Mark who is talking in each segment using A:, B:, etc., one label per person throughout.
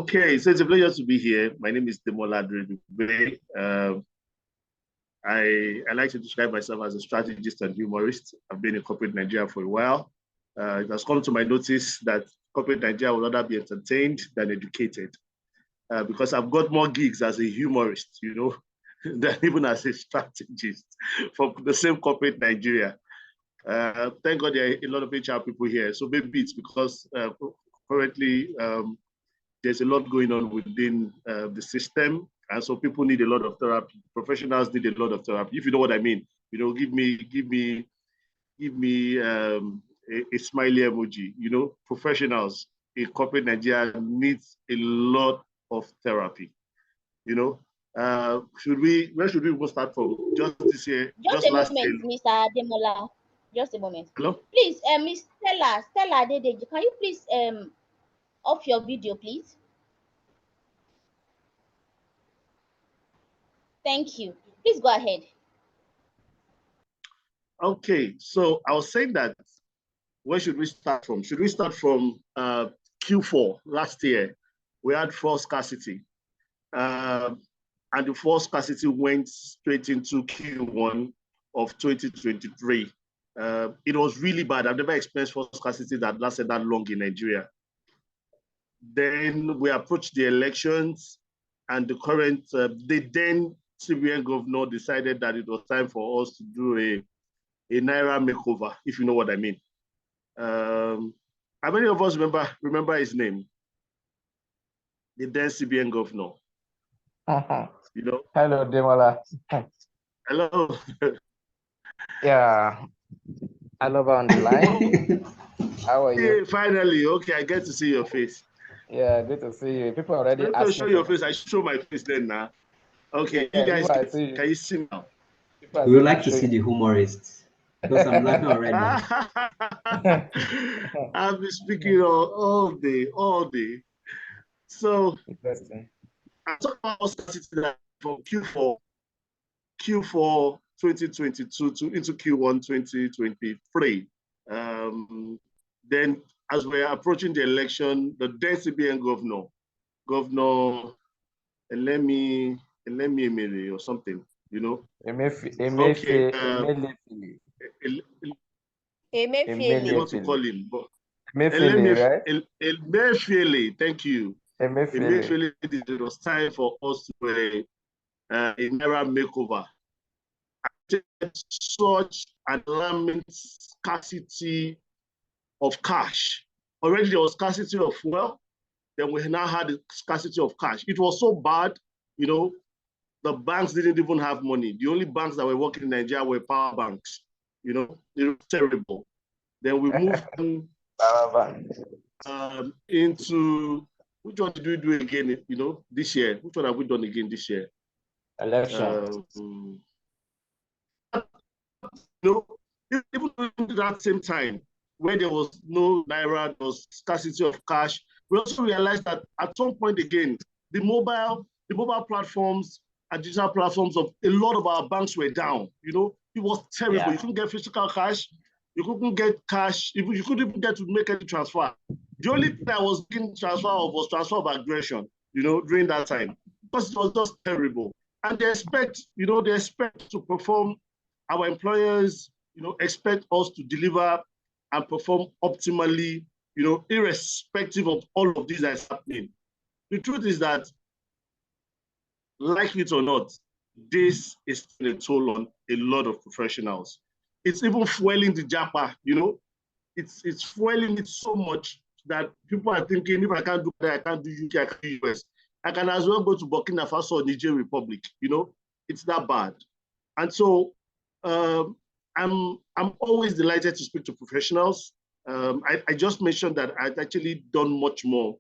A: Okay, so it's a pleasure to be here. My name is Demola Dube. I like to describe myself as a strategist and humorist. I've been in corporate Nigeria for a while. It has come to my notice that corporate Nigeria would rather be entertained than educated, because I've got more gigs as a humorist, than even as a strategist for the same corporate Nigeria. Thank God there are a lot of HR people here. So maybe it's because currently there's a lot going on within the system. And so people need a lot of therapy. Professionals need a lot of therapy. If you know what I mean, give me a smiley emoji. Professionals in corporate Nigeria needs a lot of therapy. Where should we go start from? Just this year,
B: just a moment, Mr. Demola. Just a moment.
A: Hello?
B: Please, Miss Stella Adedeji, can you please off your video, please? Thank you. Please go ahead.
A: Okay, so I was saying that where should we start from? Should we start from Q4 last year? We had false scarcity. And the false scarcity went straight into Q1 of 2023. It was really bad. I've never experienced false scarcity that lasted that long in Nigeria. Then we approached the elections, and the current, the then CBN governor decided that it was time for us to do a Naira makeover, if you know what I mean. How many of us remember his name? The then CBN governor.
C: Hello, Demola.
A: Hello.
C: Yeah. Hello, on the line. How are you?
A: Finally, okay, I get to see your face.
C: Yeah, good to see you. People already asking.
A: To show your face, I show my face then now. Okay, yeah, you guys, can you see now?
D: We would like to see the humorists, because I'm laughing already.
A: I've been speaking all day. So, I talk about scarcity from Q4 2022 into Q1 2023. Then, as we're approaching the election, the then CBN Governor Elemi or something,
B: Emefiele.
A: I want to call him, but Emefiele, thank you. Emefiele, it was time for us to do a Naira makeover. Such an alarming scarcity of cash. Already there was scarcity of fuel, then we now had a scarcity of cash. It was so bad, the banks didn't even have money. The only banks that were working in Nigeria were power banks. It was terrible. Then we moved into, which one did we do again, this year? Which one have we done again this year?
C: Election.
A: Even at that same time, where there was no Naira, there was scarcity of cash, we also realized that at some point again, the mobile platforms and digital platforms of a lot of our banks were down. It was terrible. Yeah. You couldn't get physical cash. You couldn't get cash. You couldn't even get to make any transfer. The only thing I was getting transfer of was transfer of aggression, during that time, because it was just terrible. And they expect to perform. Our employers, expect us to deliver and perform optimally, irrespective of all of this that's happening. The truth is that, like it or not, this is taking a toll on a lot of professionals. It's even fueling the JAPA, it's fueling it so much that people are thinking, if I can't do that, I can't do UK, I can't do US. I can as well go to Burkina Faso or Niger Republic, it's that bad. And so I'm always delighted to speak to professionals. I just mentioned that I've actually done much more.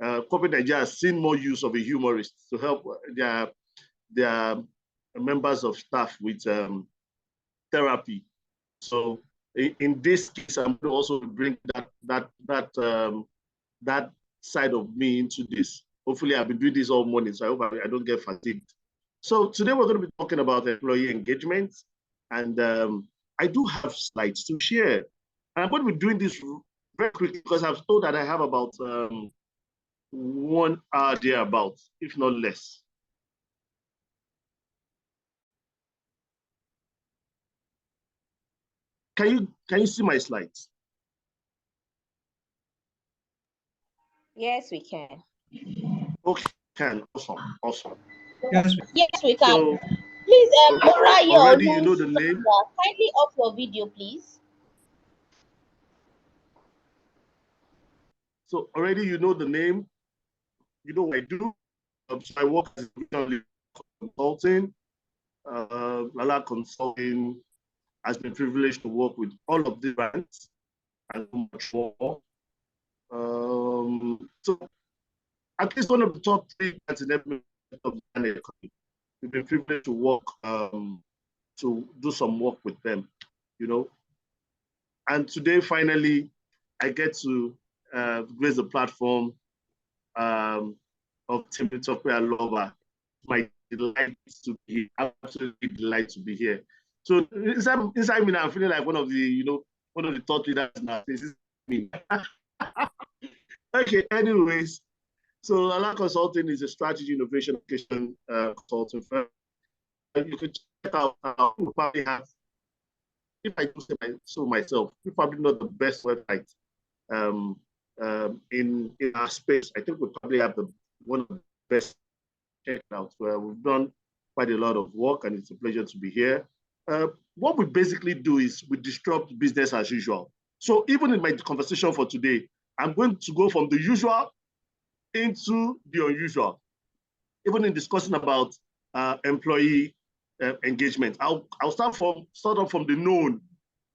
A: Corporate Nigeria has seen more use of a humorist to help their members of staff with therapy. So in this case, I'm going to also bring that side of me into this. Hopefully, I've been doing this all morning, so I hope I don't get fatigued. So today we're going to be talking about employee engagement, and I do have slides to share. And I'm going to be doing this very quickly because I've told that I have about 1 hour thereabouts, if not less. Can you see my slides?
B: Yes, we can.
A: Okay, awesome.
D: Yes,
B: we can.
A: So,
B: please, Mora,
A: already you know the name.
B: Kindly off your video, please.
A: So already you know the name. You know what I do. So I work as a consulting. Lala Consulting has been privileged to work with all of these brands and much more. So at least one of the top 3 brands in every of the economy. We've been privileged to work to do some work with them, you know. And today, finally, I get to grace the platform of Team Software Lover. My delight to be here, absolutely delight to be here. So inside me now, I'm feeling like one of the thought leaders now. This is me. Okay, anyways, so Lala Consulting is a strategy innovation education consulting firm. You can check out we probably have, if I do say so myself, we probably not the best website in our space. I think we probably have one of the best checkouts where we've done quite a lot of work, and it's a pleasure to be here. What we basically do is we disrupt business as usual. So even in my conversation for today, I'm going to go from the usual into the unusual. Even in discussing about employee engagement, I'll start off from the known,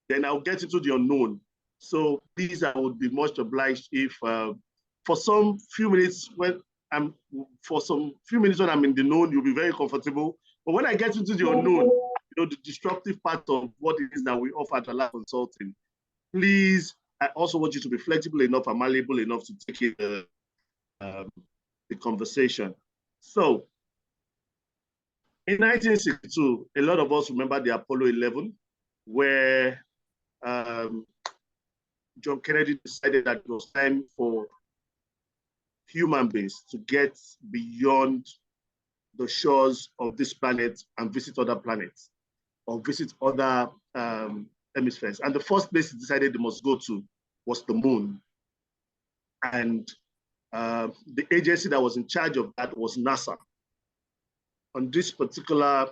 A: then I'll get into the unknown. So please, I would be much obliged if for some few minutes when I'm in the known, you'll be very comfortable. But when I get into the unknown, the disruptive part of what it is that we offer at Lala Consulting, please, I also want you to be flexible enough and malleable enough to take it the conversation. So, in 1962, a lot of us remember the Apollo 11, where John Kennedy decided that it was time for human beings to get beyond the shores of this planet and visit other planets or visit other hemispheres. And the first place he decided they must go to was the moon. And the agency that was in charge of that was NASA. On this particular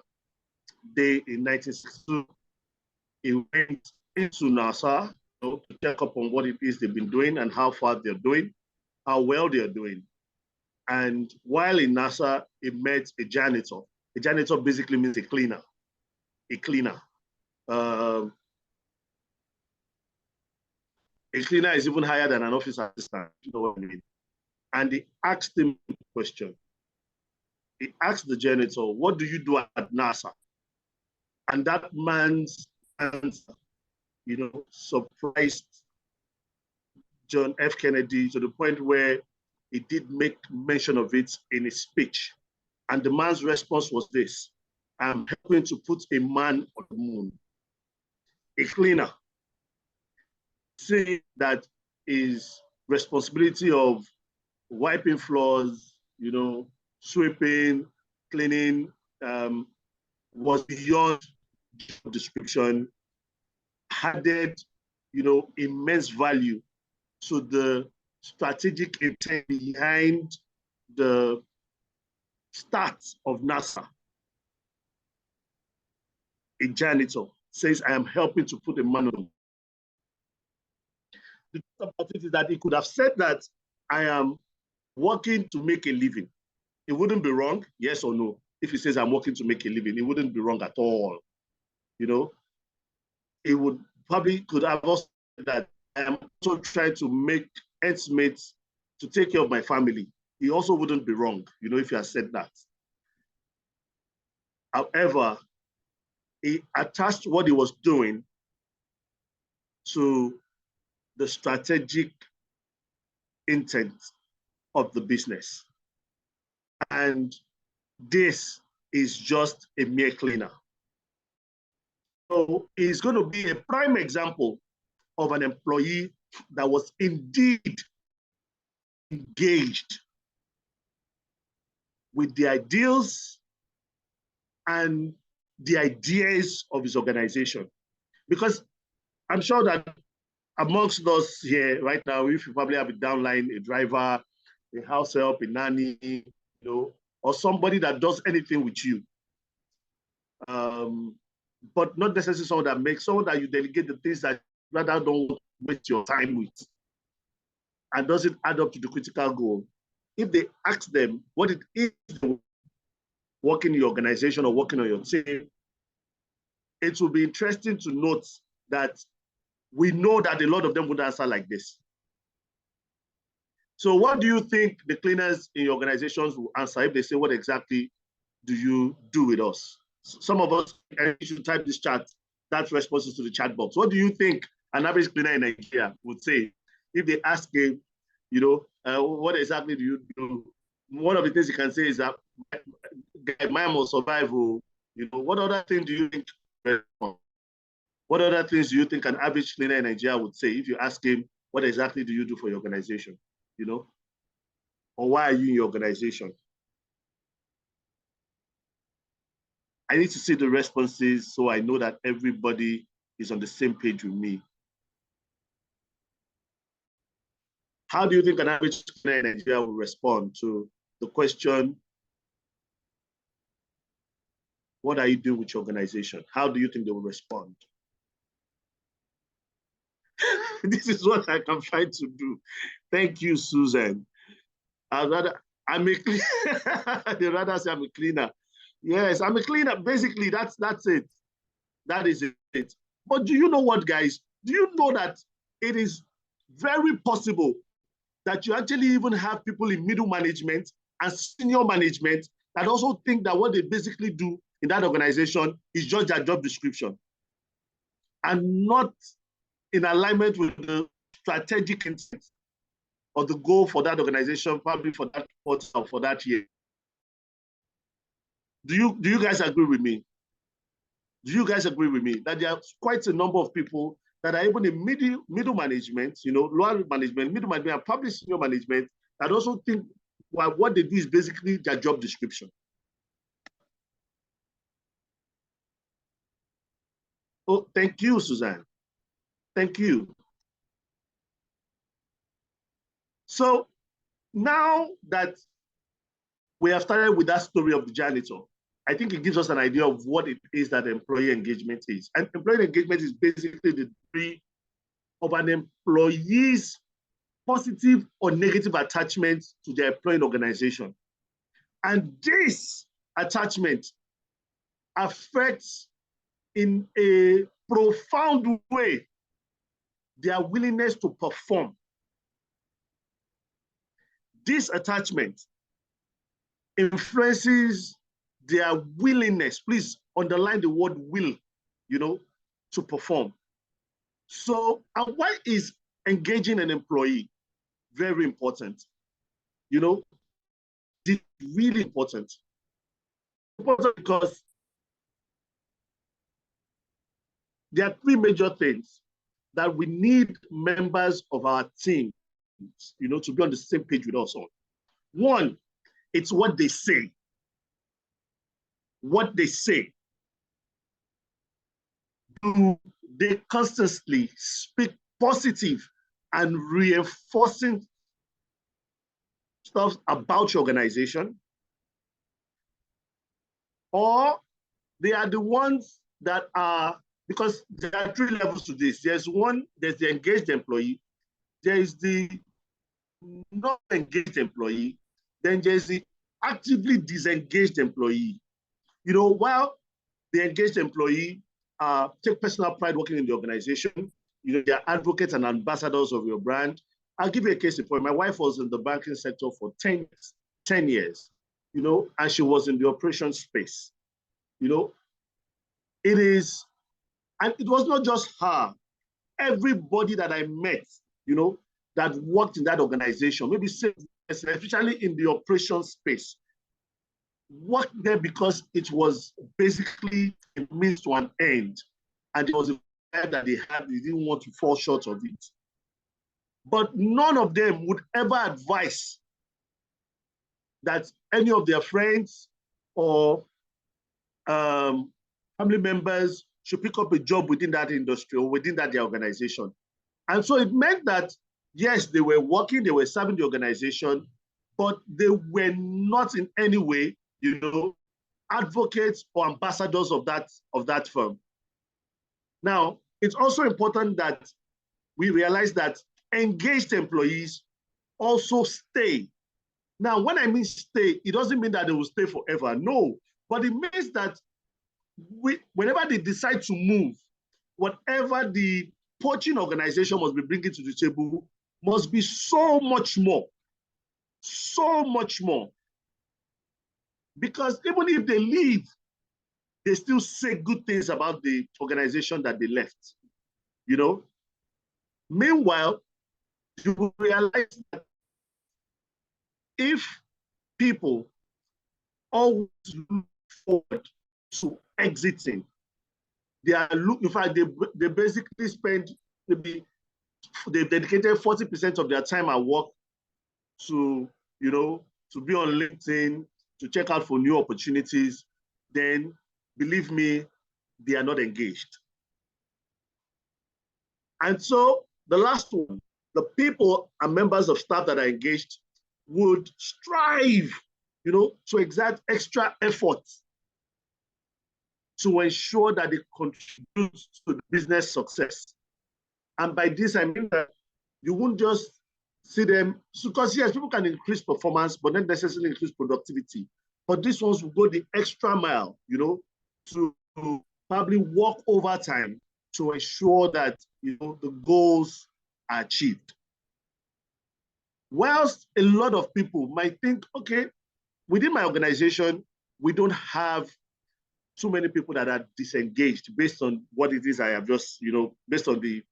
A: day in 1962, he went into NASA to check up on what it is they've been doing and how far they're doing, how well they're doing. And while in NASA, he met a janitor. A janitor basically means a cleaner. A cleaner. A cleaner is even higher than an office assistant, you know what I mean? And he asked him a question. He asked the janitor, "What do you do at NASA?" And that man's answer, surprised John F. Kennedy to the point where he did make mention of it in his speech. And the man's response was this: "I'm helping to put a man on the moon." A cleaner, saying that his responsibility of wiping floors, sweeping, cleaning, was beyond description, added, immense value to the strategic intent behind the start of NASA. A janitor says, "I am helping to put a man on." The truth about it is that he could have said that I am working to make a living. It wouldn't be wrong, yes or no. If he says I'm working to make a living, it wouldn't be wrong at all. It would probably could have also said that I am also trying to make ends meet to take care of my family. He also wouldn't be wrong, if he had said that. However, he attached what he was doing to the strategic intent of the business. And this is just a mere cleaner. So he's going to be a prime example of an employee that was indeed engaged with the ideals and the ideas of his organization. Because I'm sure that amongst us here right now, if you probably have a downline, a driver, a house help, a nanny, you know, or somebody that does anything with you, but not necessarily someone that makes, someone that you delegate the things that you rather don't waste your time with, and doesn't add up to the critical goal. If they ask them what it is working in your organization or working on your team, it will be interesting to note that we know that a lot of them would answer like this. So what do you think the cleaners in your organizations will answer if they say, what exactly do you do with us? Some of us, and you should type this chat, that's responses to the chat box. What do you think an average cleaner in Nigeria would say if they ask him, you know, what exactly do you do? One of the things you can say is that man will survive. You know, what other thing do you think? What other things do you think an average cleaner in Nigeria would say if you ask him, what exactly do you do for your organization? You know, or why are you in your organization? I need to see the responses so I know that everybody is on the same page with me. How do you think an average cleaner in Nigeria will respond to the question, what are you doing with your organization? How do you think they will respond? This is what I can find to do. Thank you, Susan. I'm a cleaner. They rather say I'm a cleaner. Yes, I'm a cleaner. Basically, that's it. That is it. But do you know what, guys? Do you know that it is very possible that you actually even have people in middle management and senior management that also think that what they basically do in that organization is just their job description and not in alignment with the strategic intent or the goal for that organization, probably for that quarter or for that year. Do you guys agree with me? Do you guys agree with me that there are quite a number of people that are even in middle management, you know, lower management, middle management, and probably senior management that also think what they do is basically their job description? Oh, thank you, Suzanne. Thank you. So now that we have started with that story of the janitor, I think it gives us an idea of what it is that employee engagement is. And employee engagement is basically the degree of an employee's positive or negative attachment to their employing organization. And this attachment affects in a profound way their willingness to perform. This attachment influences their willingness, please underline the word will, you know, to perform. So, and why is engaging an employee very important? You know, it's really important. Important because there are three major things that we need members of our team, you know, to be on the same page with us on. One, it's what they say. What they say. Do they constantly speak positive and reinforcing stuff about your organization? Or they are the ones that are, because there are three levels to this. There's one, there's the engaged employee, there is the not engaged employee, then there's the actively disengaged employee. You know, while the engaged employee take personal pride working in the organization, you know, they're advocates and ambassadors of your brand. I'll give you a case in point. My wife was in the banking sector for 10 years, you know, and she was in the operations space. You know, it is, and it was not just her. Everybody that I met, you know, that worked in that organization, maybe especially in the operations space, worked there because it was basically a means to an end. And it was a vibe that they had, they didn't want to fall short of it. But none of them would ever advise that any of their friends or family members should pick up a job within that industry or within that their organization. And so it meant that, yes, they were working, they were serving the organization, but they were not in any way, you know, advocates or ambassadors of that firm. Now, it's also important that we realize that engaged employees also stay. Now, when I mean stay, it doesn't mean that they will stay forever. No, but it means that whenever they decide to move, whatever the poaching organization must be bringing to the table must be so much more. Because even if they leave, they still say good things about the organization that they left, you know? Meanwhile, you will realize that if people always look forward to exiting, in fact, they basically spend, they've dedicated 40% of their time at work to, you know, to be on LinkedIn, to check out for new opportunities, then believe me, they are not engaged. And so the last one, the people and members of staff that are engaged would strive, you know, to exert extra effort to ensure that they contribute to the business success. And by this, I mean that you won't just see them, because yes, people can increase performance, but not necessarily increase productivity. But these ones will go the extra mile, you know, to probably work overtime to ensure that, you know, the goals are achieved. Whilst a lot of people might think, okay, within my organization, we don't have too many people that are disengaged based on what it is I have just, you know, based on the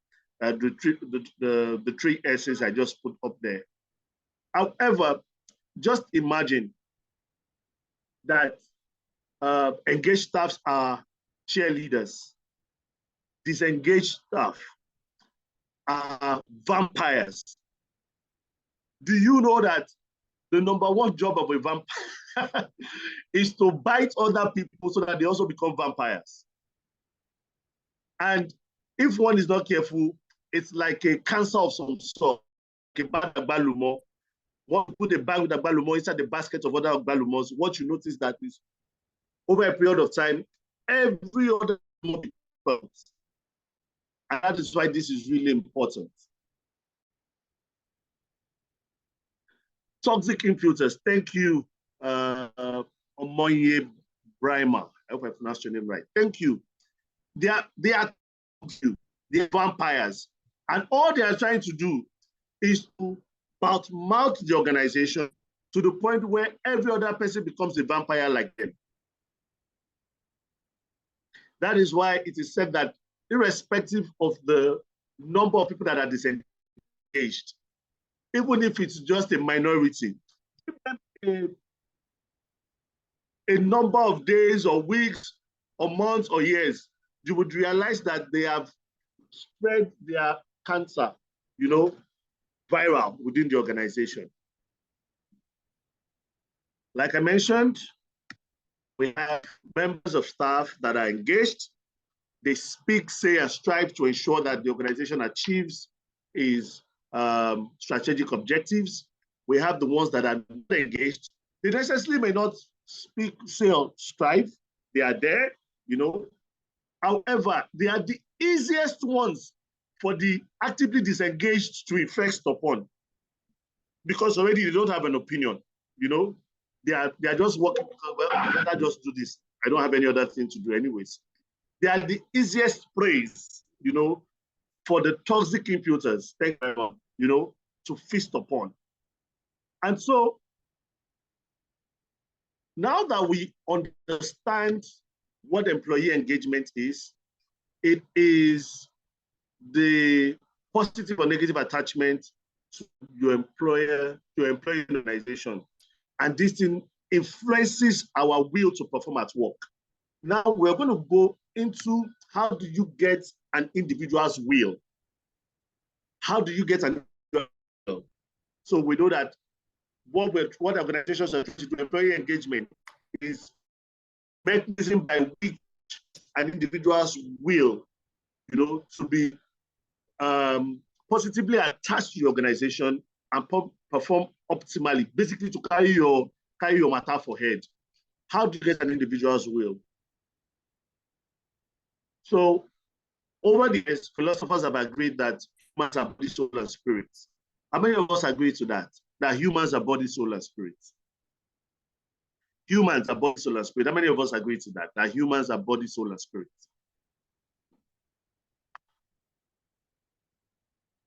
A: three S's I just put up there. However, just imagine that engaged staffs are cheerleaders, disengaged staff are vampires. Do you know that the #1 job of a vampire is to bite other people so that they also become vampires? And if one is not careful, it's like a cancer of some sort, like a bag of agbalumo. One put a bag with agbalumo inside the basket of other agbalumos. What you notice that is, over a period of time, every other comes. And that is why this is really important. Toxic infiltrators. Thank you, Omoye Brima. I hope I pronounced your name right. Thank you. They are vampires. And all they are trying to do is to mouth the organization to the point where every other person becomes a vampire like them. That is why it is said that irrespective of the number of people that are disengaged, even if it's just a minority, a number of days or weeks or months or years, you would realize that they have spread their cancer, you know, viral within the organization. Like I mentioned, we have members of staff that are engaged. They speak, say, and strive to ensure that the organization achieves its strategic objectives. We have the ones that are not engaged. They necessarily may not speak, say, or strive. They are there, you know. However, they are the easiest ones for the actively disengaged to infect upon, because already they don't have an opinion, you know. They are just working, well, I better just do this. I don't have any other thing to do anyways. They are the easiest praise, you know, for the toxic infiltrators, you know, to feast upon. And so now that we understand what employee engagement is, it is the positive or negative attachment to your employer, to your employee organization. And this thing influences our will to perform at work. Now we're going to go into how do you get an individual's will? How do you get an individual's will? So we know that what organizations are to employee engagement is mechanism by which an individual's will, to be positively attached to the organization and perform optimally, basically to carry your matter for head. How do you get an individual's will? So over the years, philosophers have agreed that humans are body, soul, and spirit. How many of us agree to that? That humans are body, soul, and spirit? Humans are body, soul, and spirit. How many of us agree to that? That humans are body, soul, and spirit?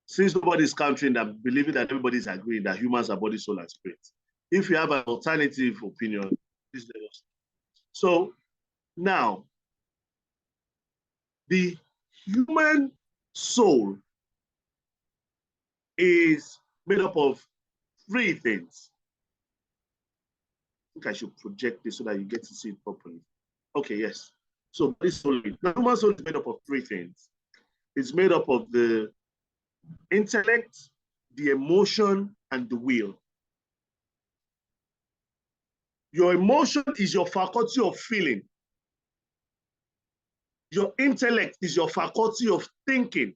A: Since nobody's countering that, believing that everybody's agreeing that humans are body, soul, and spirit. If you have an alternative opinion, please let us know. So now, the human soul is made up of 3 things. I think I should project this so that you get to see it properly. Okay, yes. So the human soul is made up of 3 things. It's made up of the intellect, the emotion, and the will. Your emotion is your faculty of feeling. Your intellect is your faculty of thinking.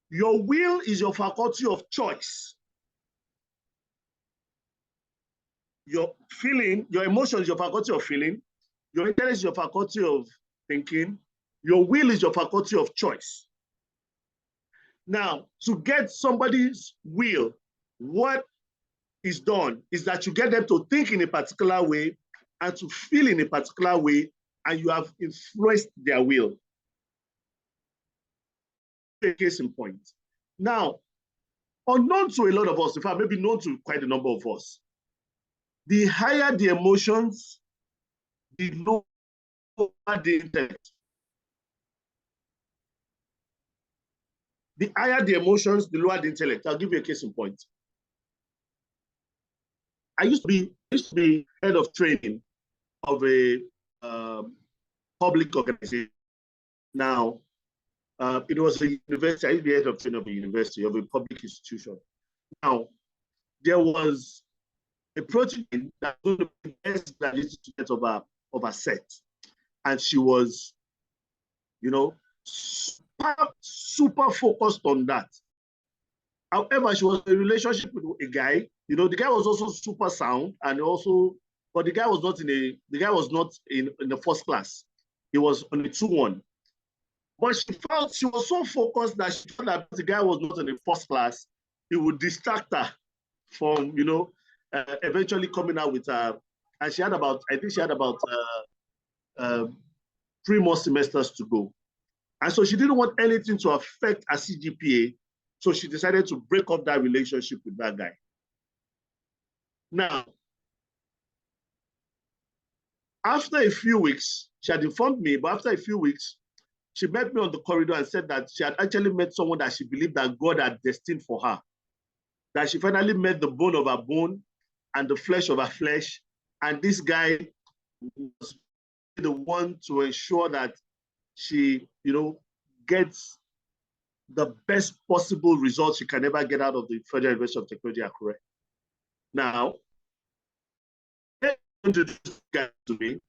A: Your will is your faculty of choice. Your feeling, your emotion is your faculty of feeling. Your intellect is your faculty of thinking. Your will is your faculty of choice. Now, to get somebody's will, what is done is that you get them to think in a particular way and to feel in a particular way, and you have influenced their will. A case in point. Now, unknown to a lot of us, in fact, maybe known to quite a number of us, the higher the emotions, the lower the intellect. The higher the emotions, the lower the intellect. I'll give you a case in point. I used to be head of training of a public organization. Now, it was a university. I used to be head of training of a university, of a public institution. Now, there was a project that was the best graduate student of a set. And she was, super focused on that. However, she was in a relationship with a guy. The guy was also super sound, and also, but the guy was not in the first class. He was on the 2-1. But she felt she was so focused that she felt that the guy was not in the first class. He would distract her from, eventually coming out with her. And she had about 3 more semesters to go. And so she didn't want anything to affect her CGPA. So she decided to break up that relationship with that guy. Now, after a few weeks, she had informed me, but after a few weeks, she met me on the corridor and said that she had actually met someone that she believed that God had destined for her. That she finally met the bone of her bone and the flesh of her flesh. And this guy was the one to ensure that she, gets the best possible results she can ever get out of the Federal University of Technology, Akure. Now, introduced this guy to me.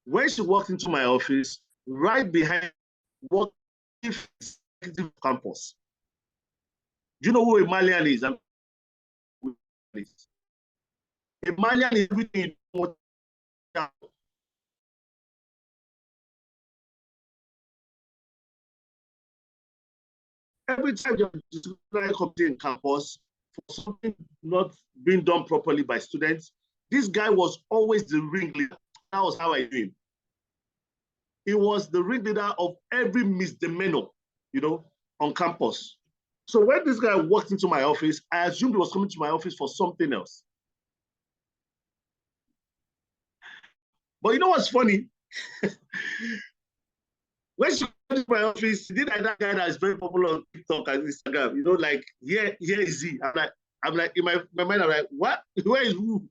A: When she walked into my office, right behind what if campus. Do you know who a Malian is? A Malian is everything you want. Every time you're disciplinary committee in campus for something not being done properly by students, this guy was always the ringleader. That was how I knew him. He was the ringleader of every misdemeanor, on campus. So when this guy walked into my office, I assumed he was coming to my office for something else. But you know what's funny? When she went to my office, she did like that guy that is very popular on TikTok and Instagram, like, here is he. I'm like, in my mind, I'm like, what? Where is who?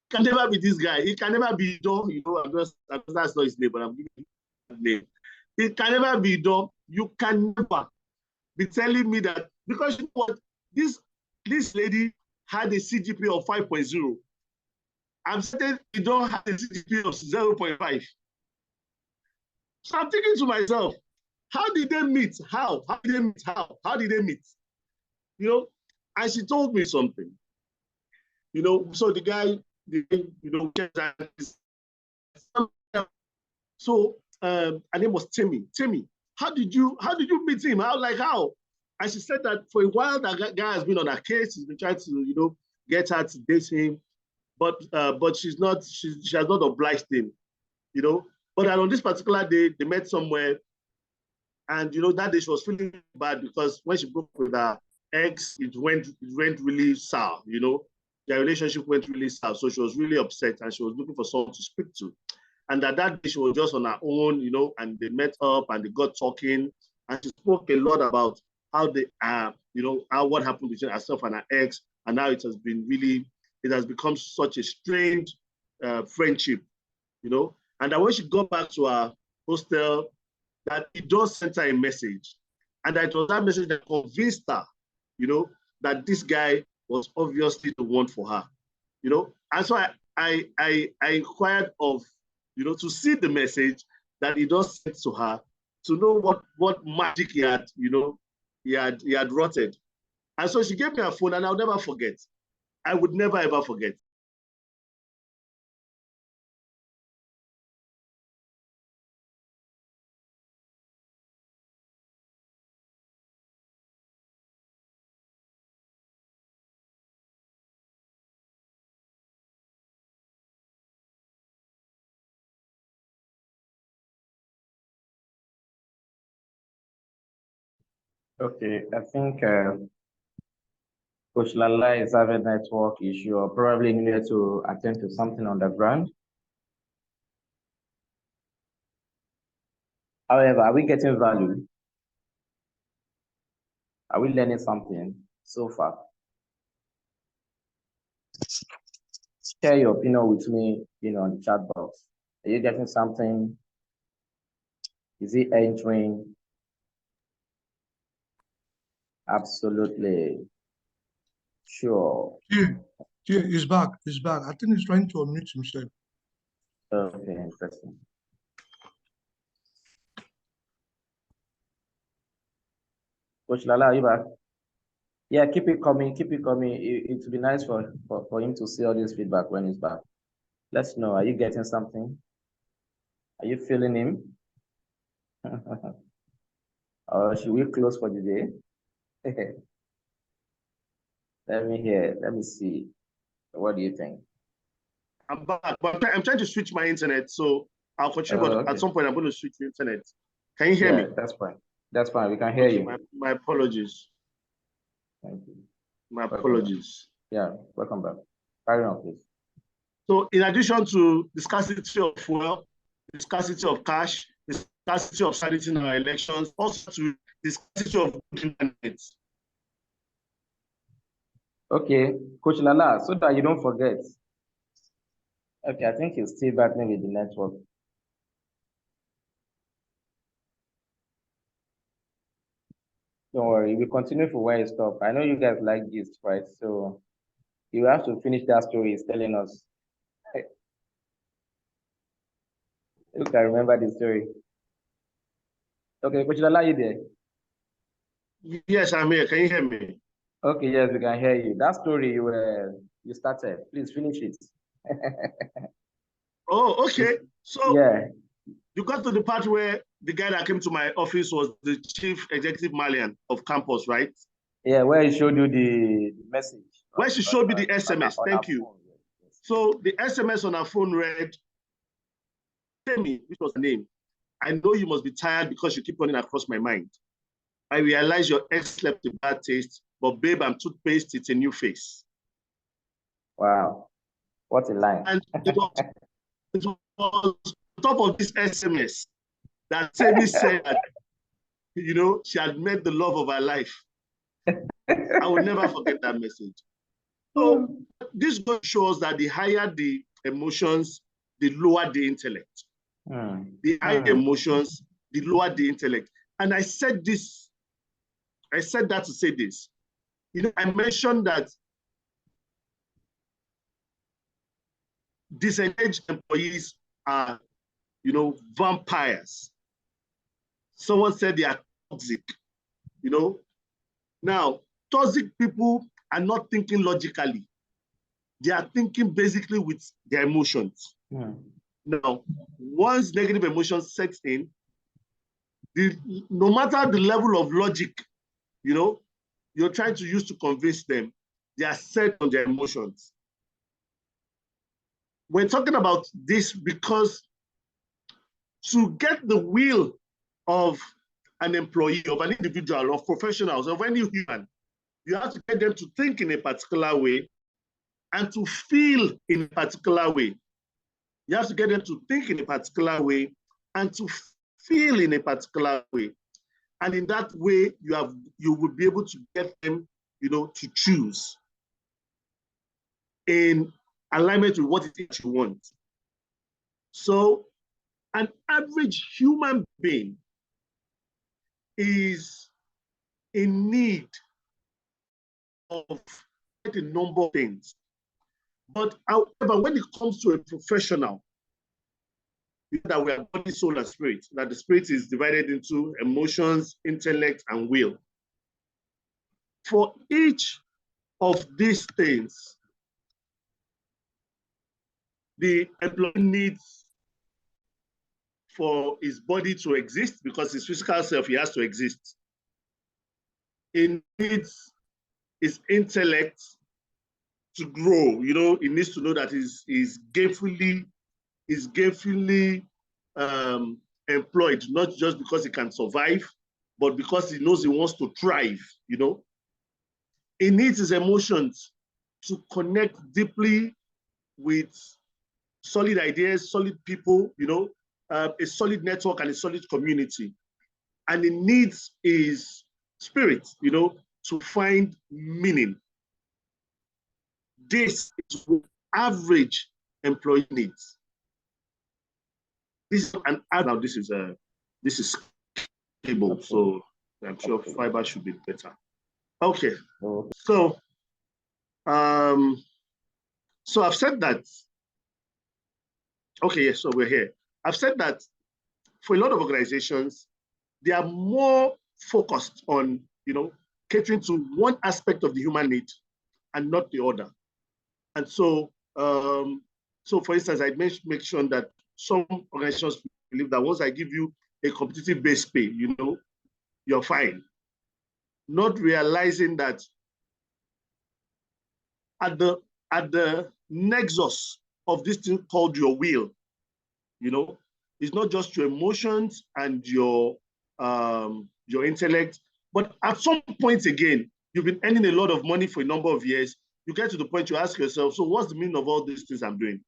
A: Can never be this guy. It can never be Dom. That's not his name, but I'm giving him that name. It can never be Dom. You can never be telling me that, because you know what? This this lady had a CGPA of 5.0. I'm saying you don't have a CGPA of 0.5. So I'm thinking to myself, how did they meet? How? How did they meet? How? How did they meet? You know, and she told me something. You know, so the guy, so her name was Timmy. Timmy, how did you meet him? I was like, how? And she said that for a while that guy has been on her case. He's been trying to, get her to date him, but she has not obliged him, But on this particular day, they met somewhere, and that day she was feeling bad because when she broke with her ex, it went really sour, Their relationship went really sour. So she was really upset and she was looking for someone to speak to. And that day she was just on her own, and they met up and they got talking, and she spoke a lot about how they are, what happened between herself and her ex, and now it has become such a strained friendship, And that when she got back to her hostel, that he just sent her a message, and that it was that message that convinced her, that this guy was obviously the one for her, And so I inquired of, to see the message that he just sent to her, to know what magic he had, he had rotted. And so she gave me her phone, and I'll never forget. I would never ever forget.
C: Okay, I think Coach Lala is having a network issue or probably needed to attend to something on the ground. However, are we getting value? Are we learning something so far? Share your opinion with me, on the chat box. Are you getting something? Is it entering? Absolutely. Sure.
E: Yeah, he's back. He's back. I think he's trying to unmute himself.
C: Okay, interesting. Coach Lala, are you back? Yeah, keep it coming, keep it coming. It would be nice for him to see all this feedback when he's back. Let's know, are you getting something? Are you feeling him? Or should we close for the day? Let me see. What do you think?
A: I'm back, but I'm trying to switch my internet, so I'll continue, but
C: okay.
A: At some point I'm going to switch the internet. Can you hear me?
C: That's fine. That's fine. We can hear you.
A: My apologies.
C: Thank you.
A: My apologies.
C: Yeah, welcome back. Carry on, please.
A: So in addition to the scarcity of fuel, the scarcity of cash, the scarcity of sanity in our elections, also to the scarcity of good internet.
C: Okay, Coach Lala, so that you don't forget. Okay, I think he's still battling with the network. Don't worry, we continue for where he stopped. I know you guys like this, right? So you have to finish that story he's telling us. You can remember the story. Okay, Coach Lala, you there?
A: Yes, I'm here. Can you hear me?
C: Okay, yes, we can hear you. That story you started, please finish it.
A: Oh, okay. So
C: yeah,
A: you got to the part where the guy that came to my office was the chief executive Malian of campus, right?
C: Yeah, where he showed you the message.
A: Where she showed me the SMS. Thank you. Phone, yes. So the SMS on her phone read, Temi, which was the name. I know you must be tired because you keep running across my mind. I realize your ex left a bad taste, but babe, I'm toothpaste, it's a new face.
C: Wow. What a line.
A: And it was on top of this SMS that Temi said, she had met the love of her life. I will never forget that message. So this shows that the higher the emotions, the lower the intellect. The higher emotions, the lower the intellect. And I said that to say this. You know, I mentioned that disengaged employees are, you know, vampires. Someone said they are toxic, you know. Now, toxic people are not thinking logically. They are thinking basically with their emotions. Now, once negative emotions sets in, no matter the level of logic, you know, you're trying to use to convince them, they are set on their emotions. We're talking about this because to get the will of an employee, of an individual, of professionals, of any human, you have to get them to think in a particular way and to feel in a particular way. You have to get them to think in a particular way and to feel in a particular way. And in that way, you will be able to get them, you know, to choose in alignment with what it is you want. So an average human being is in need of a number of things. But however, when it comes to a professional, you know that we are body, soul, and spirit, that the spirit is divided into emotions, intellect, and will. For each of these things, the employee needs for his body to exist, because his physical self, he has to exist. He needs his intellect to grow. You know, he needs to know that he's gainfully employed, not just because he can survive, but because he knows he wants to thrive, you know. He needs his emotions to connect deeply with solid ideas, solid people, you know, a solid network and a solid community. And he needs his spirit, you know, to find meaning. This is what average employee needs. This is an now. This is cable, so I'm sure fiber should be better. Okay, so so I've said that. Okay, yes, so we're here. I've said that for a lot of organizations, they are more focused on, you know, catering to one aspect of the human need and not the other. And so, so for instance, I mentioned that some organizations believe that once I give you a competitive-based pay, you know, you're fine. Not realizing that at the nexus of this thing called your will, you know, it's not just your emotions and your intellect, but at some point again, you've been earning a lot of money for a number of years. You get to the point you ask yourself, so what's the meaning of all these things I'm doing?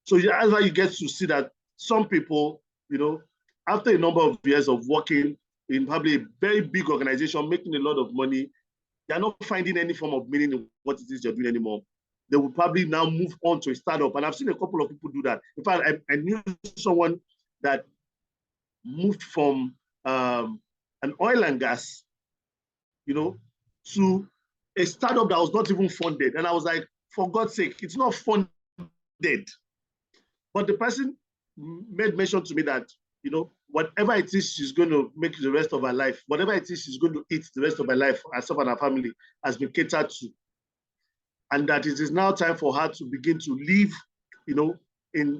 A: So that's why you get to see that some people, you know, after a number of years of working in probably a very big organization, making a lot of money, they're not finding any form of meaning in what it is they're doing anymore. They will probably now move on to a startup. And I've seen a couple of people do that. In fact, I knew someone that moved from an oil and gas, you know, to a startup that was not even funded. And I was like, for God's sake, it's not funded. But the person made mention to me that, you know, whatever it is she's going to make the rest of her life, whatever it is she's going to eat the rest of her life, herself and her family, has been catered to. And that it is now time for her to begin to live, you know,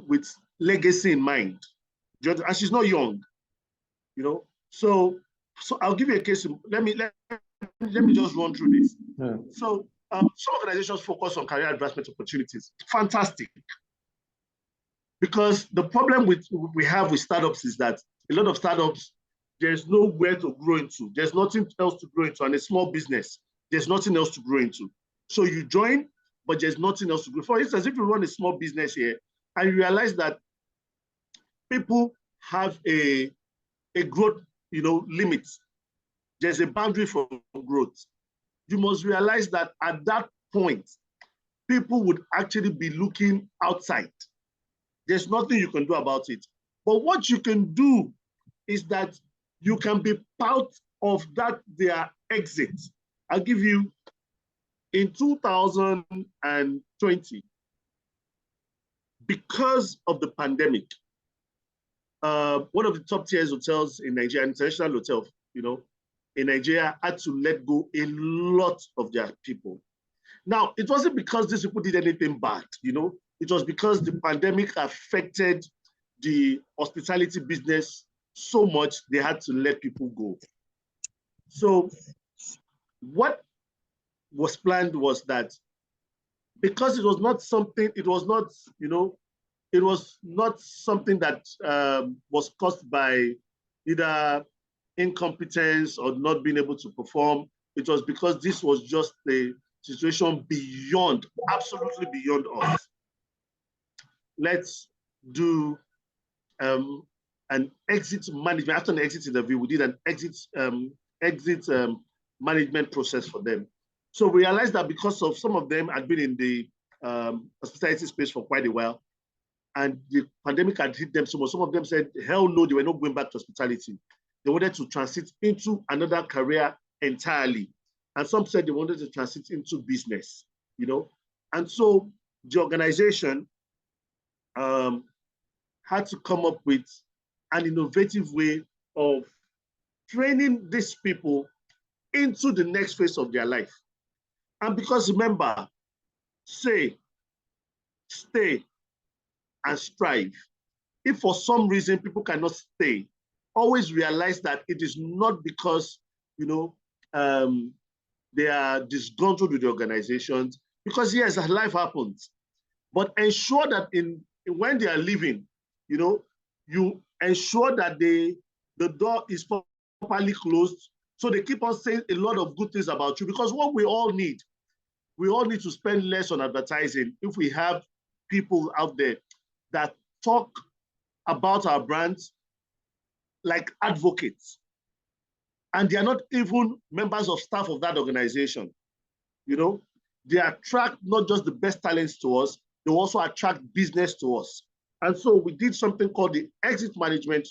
A: with legacy in mind. And she's not young, you know. So I'll give you a case. Let me just run through this.
C: Yeah.
A: So some organizations focus on career advancement opportunities. Fantastic. Because the problem we have with startups is that a lot of startups, there's nowhere to grow into. There's nothing else to grow into. And a small business, there's nothing else to grow into. So you join, but there's nothing else to grow. For instance, if you run a small business here and you realize that people have a growth, you know, limit, there's a boundary for growth. You must realize that at that point, people would actually be looking outside. There's nothing you can do about it. But what you can do is that you can be part of that their exit. I'll give you In 2020, because of the pandemic, one of the top tier hotels in Nigeria, international hotel, in Nigeria, had to let go a lot of their people. Now, it wasn't because these people did anything bad, it was because the pandemic affected the hospitality business so much, they had to let people go. So what was planned was that because it was not something, it was not something that was caused by either incompetence or not being able to perform. It was because this was just a situation beyond, absolutely beyond us. Let's do an exit management. After an exit interview, we did an exit management process for them. So we realized that because of some of them had been in the hospitality space for quite a while, and the pandemic had hit them so much. Some of them said, hell no, they were not going back to hospitality. They wanted to transit into another career entirely. And some said they wanted to transit into business, And so the organization had to come up with an innovative way of training these people into the next phase of their life. And because remember, say, stay, and strive. If for some reason people cannot stay, always realize that it is not because they are disgruntled with the organizations, because yes, life happens. But ensure that when they are leaving, you ensure that the door is properly closed, so they keep on saying a lot of good things about you. Because what we all need to spend less on advertising if we have people out there that talk about our brands like advocates. And they are not even members of staff of that organization. They attract not just the best talents to us, they also attract business to us. And so we did something called the exit management,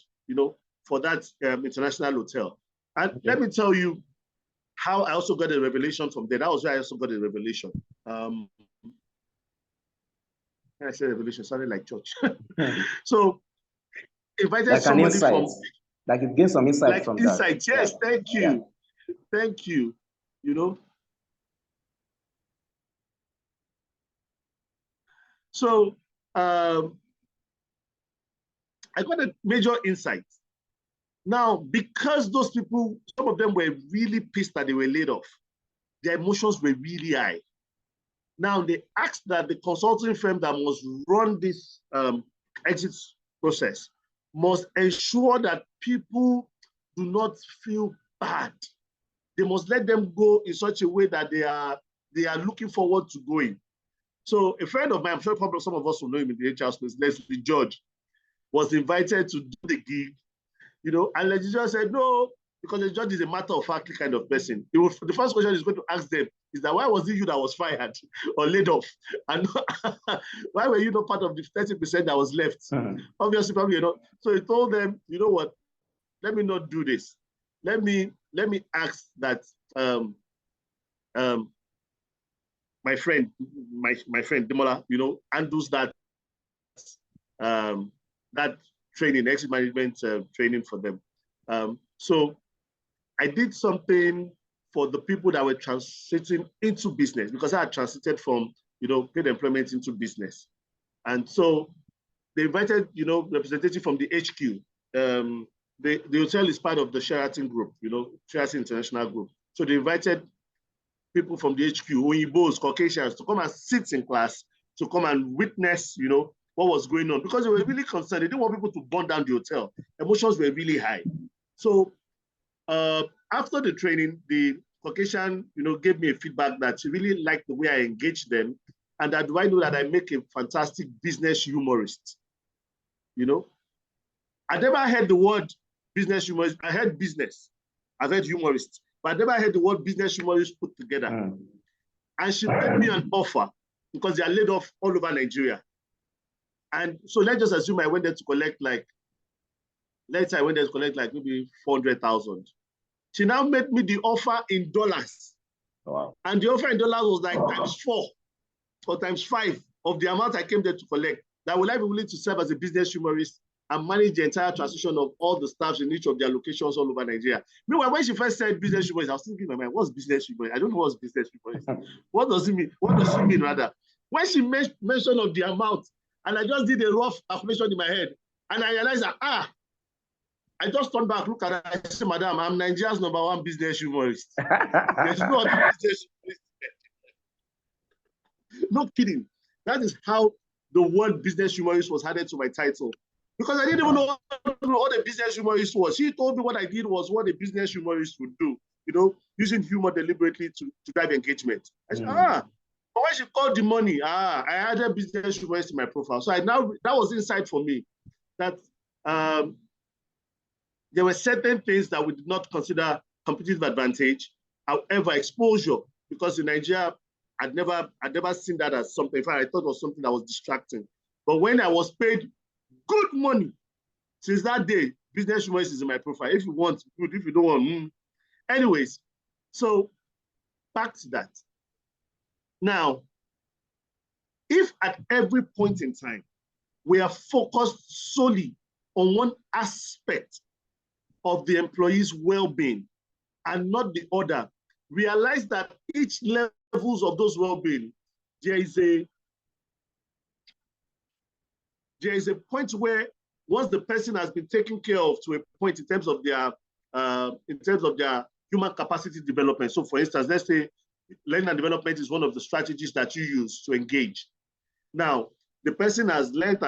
A: for that international hotel. And let me tell you how I also got a revelation from there. That was where I also got a revelation. I said revelation, sounded like church. So invited
C: like
A: somebody from,
C: like it gives some insight from
A: insight,
C: that.
A: yes, thank you. Yeah. Thank you. So I got a major insight. Now, because those people, some of them were really pissed that they were laid off, their emotions were really high. Now, they asked that the consulting firm that must run this exit process must ensure that people do not feel bad. They must let them go in such a way that they are looking forward to going. So a friend of mine, I'm sure probably some of us will know him in the HR space, Leslie George, was invited to do the gig, and Leslie George said, no, because the judge is a matter-of-fact kind of person. The first question he's going to ask them is that why was it you that was fired or laid off? And why were you not part of the 30% that was left? Obviously, probably you're not. So he told them, you know what, let me not do this. Let me ask that my friend Demola, handles that that training, exit management training for them. So I did something for the people that were transiting into business, because I had transited from paid employment into business. And so they invited representative from the HQ. The hotel is part of the Sheraton Group, Sheraton International Group. So they invited people from the HQ, Oyinbos, Caucasians, to come and sit in class, to come and witness, what was going on, because they were really concerned. They didn't want people to burn down the hotel. Emotions were really high. So after the training, the Caucasian, gave me a feedback that she really liked the way I engaged them, and that do I know that I make a fantastic business humorist. I never heard the word business humorist. I heard business. I've heard humorist, but I never heard the word business humorist put together. And she made me an offer, because they are laid off all over Nigeria. And so let's just assume I went there to collect maybe 400,000. She now made me the offer in dollars.
C: Wow.
A: And the offer in dollars was like ×4 or ×5 of the amount I came there to collect. That will I be willing to serve as a business humorist and manage the entire transition of all the staffs in each of their locations all over Nigeria. Meanwhile, when she first said business humorist, I was thinking in my mind, what's business humorist? I don't know what's business humorist. What does it mean? What does it mean rather? When she mentioned of the amount, and I just did a rough calculation in my head, and I realized that, I just turned back, look at her, I said, Madam, I'm Nigeria's #1 business humorist. There's no other business humorist. No kidding. That is how the word business humorist was added to my title. Because I didn't even know what a business humorist was. She told me what I did was what a business humorist would do, using humor deliberately to drive engagement. I said, But when she called the money, I added business humorist in my profile. So that was insight for me that there were certain things that we did not consider competitive advantage. However, exposure, because in Nigeria, I'd never seen that as something. In fact, I thought it was something that was distracting. But when I was paid good money, since that day, business humorist is in my profile. If you want, good. If you don't want, Anyways, so back to that. Now, if at every point in time, we are focused solely on one aspect of the employee's well-being and not the other, realize that each levels of those well-being, there is a point where once the person has been taken care of to a point in terms of their human capacity development. So for instance, let's say learning and development is one of the strategies that you use to engage. Now, the person has learned,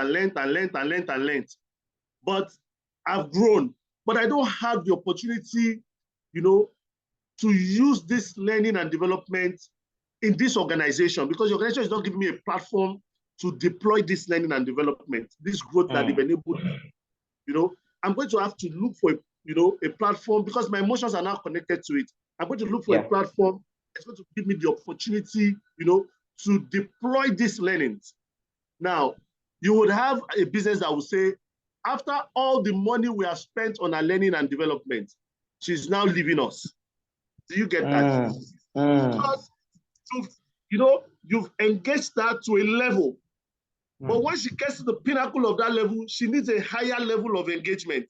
A: but I've grown, but I don't have the opportunity, to use this learning and development in this organization, because the organization is not giving me a platform to deploy this learning and development, this growth that they've enabled. I'm going to have to look for a platform, because my emotions are now connected to it. I'm going to look for a platform that's going to give me the opportunity, to deploy these learnings. Now, you would have a business that will say, after all the money we have spent on our learning and development, she's now leaving us. Do you get that? Because you've engaged her to a level, but when she gets to the pinnacle of that level, she needs a higher level of engagement.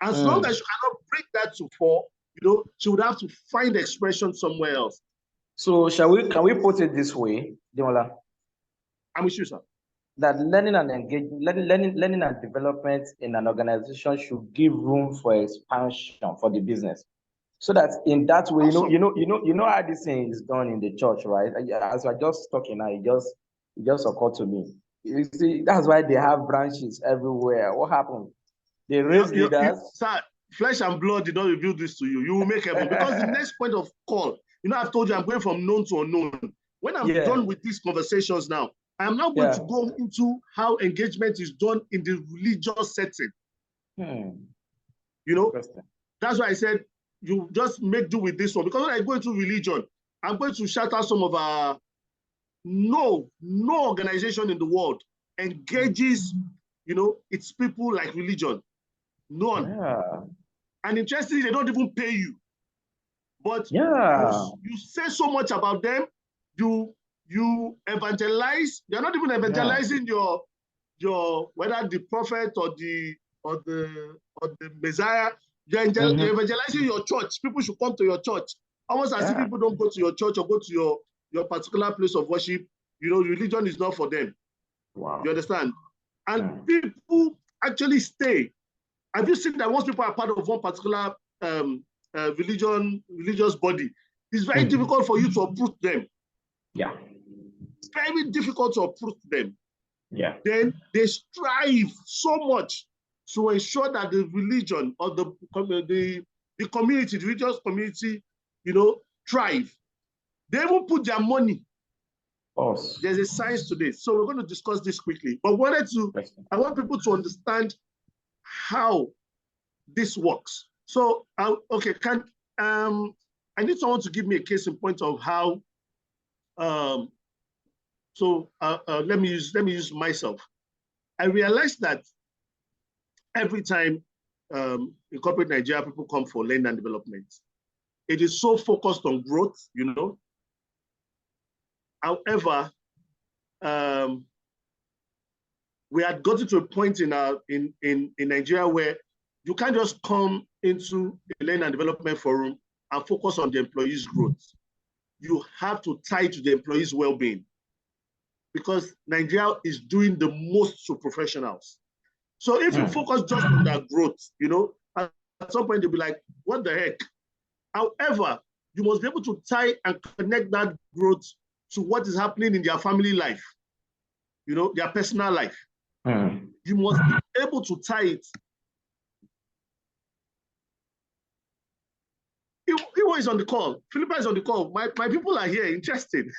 A: As long as you cannot bring that to 4, she would have to find expression somewhere else.
C: So can we put it this way, Demola?
A: I'm with you, sir.
C: That learning and development in an organization should give room for expansion for the business. So that in that way, you know how this thing is done in the church, right? As we're just talking now, it just occurred to me. You see, that's why they have branches everywhere. What happened? They raise leaders.
A: Sir, flesh and blood did not reveal this to you. You will make heaven. Because the next point of call, I've told you I'm going from known to unknown. When I'm done with these conversations now, I'm now going to go into how engagement is done in the religious setting. That's why I said, you just make do with this one. Because when I go into religion, I'm going to shout out some of our no organization in the world engages, its people like religion. None. And interestingly, they don't even pay you. But you say so much about them, you evangelize. You're not even evangelizing your whether the prophet or the Messiah. You're evangelizing your church. People should come to your church. Almost as if people don't go to your church or go to your particular place of worship. Religion is not for them.
C: Wow.
A: You understand? And people actually stay. Have you seen that once people are part of one particular religious body, it's very difficult for you to uproot them.
C: Yeah.
A: It's very difficult to uproot them.
C: Yeah.
A: Then they strive so much to ensure that the religion or the community, the religious community, thrive. They even put their money. There's a science to this. So we're going to discuss this quickly. But I want people to understand how this works. So, I need someone to give me a case in point of how. Let me use myself. I realized that every time in corporate Nigeria, people come for learning and development, it is so focused on growth, However, we had gotten to a point in Nigeria where you can't just come into a learning and development forum and focus on the employees' growth. You have to tie to the employees' well-being, because Nigeria is doing the most to professionals. So if you focus just on that growth, you know, at some point they'll be like, what the heck? However, you must be able to tie and connect that growth to what is happening in their family life, you know, their personal life. You must be able to tie it. Iwo is on the call. Philippa is on the call. My people are here, interested.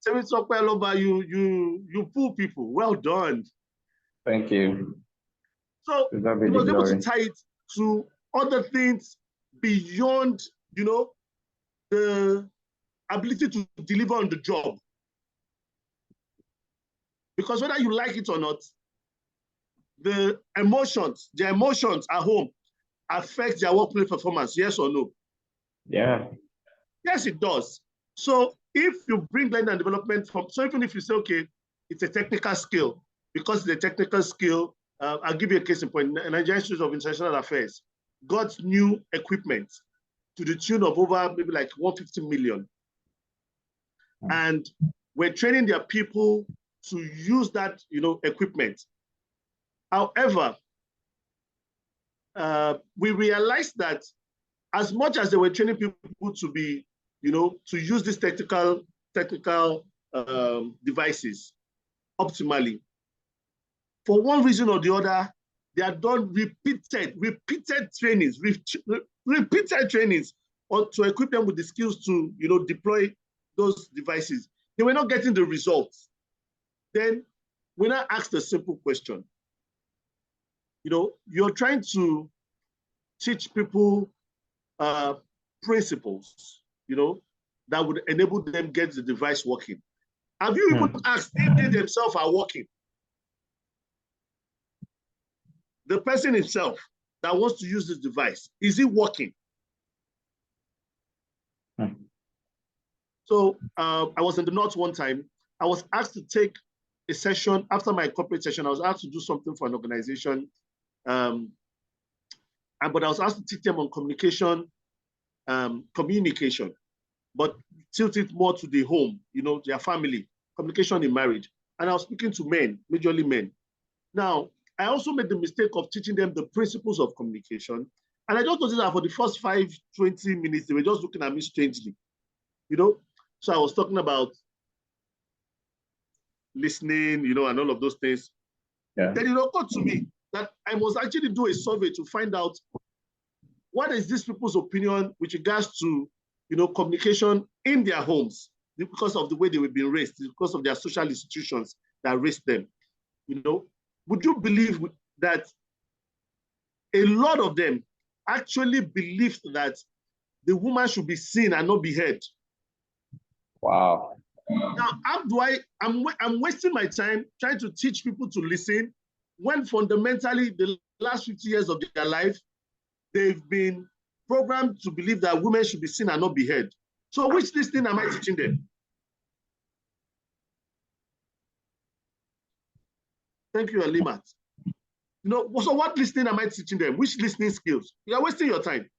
A: You pull people. Well done.
C: Thank you.
A: So you must be able to tie it to other things beyond, you know, the ability to deliver on the job. Because whether you like it or not, the emotions at home affect their workplace performance, yes or no?
C: Yeah.
A: Yes, it does. So if you bring learning and development from, so even if you say, okay, it's a technical skill, because it's a technical skill, I'll give you a case in point. Nigerian Institute of International Affairs got new equipment to the tune of over maybe like 150 million. And we're training their people to use that, you know, equipment. However, we realized that as much as they were training people to be, you know, to use these technical devices optimally, for one reason or the other, they are done repeated trainings, repeated trainings to equip them with the skills to, you know, deploy those devices. They were not getting the results. Then when I asked a simple question, you know, you're trying to teach people principles, you know, that would enable them get the device working. Have you even asked if they themselves are working? The person himself that wants to use this device, is he working? So I was in the North one time. I was asked to take a session after my corporate session. I was asked to do something for an organization. But I was asked to teach them on communication, but tilt it more to the home, you know, their family, communication in marriage. And I was speaking to men, majorly men. Now, I also made the mistake of teaching them the principles of communication. And I just noticed that for the first 20 minutes, they were just looking at me strangely, you know? So I was talking about listening, you know, and all of those things. Yeah. Then it occurred to me that I must actually do a survey to find out what is these people's opinion with regards to, you know, communication in their homes, because of the way they were being raised, because of their social institutions that raised them. You know, would you believe that a lot of them actually believed that the woman should be seen and not be heard?
C: Wow.
A: Now, how do I'm wasting my time trying to teach people to listen when fundamentally the last 50 years of their life, they've been programmed to believe that women should be seen and not be heard. So which listening am I teaching them? Thank you, Alimat. You know, so what listening am I teaching them? Which listening skills? You're wasting your time.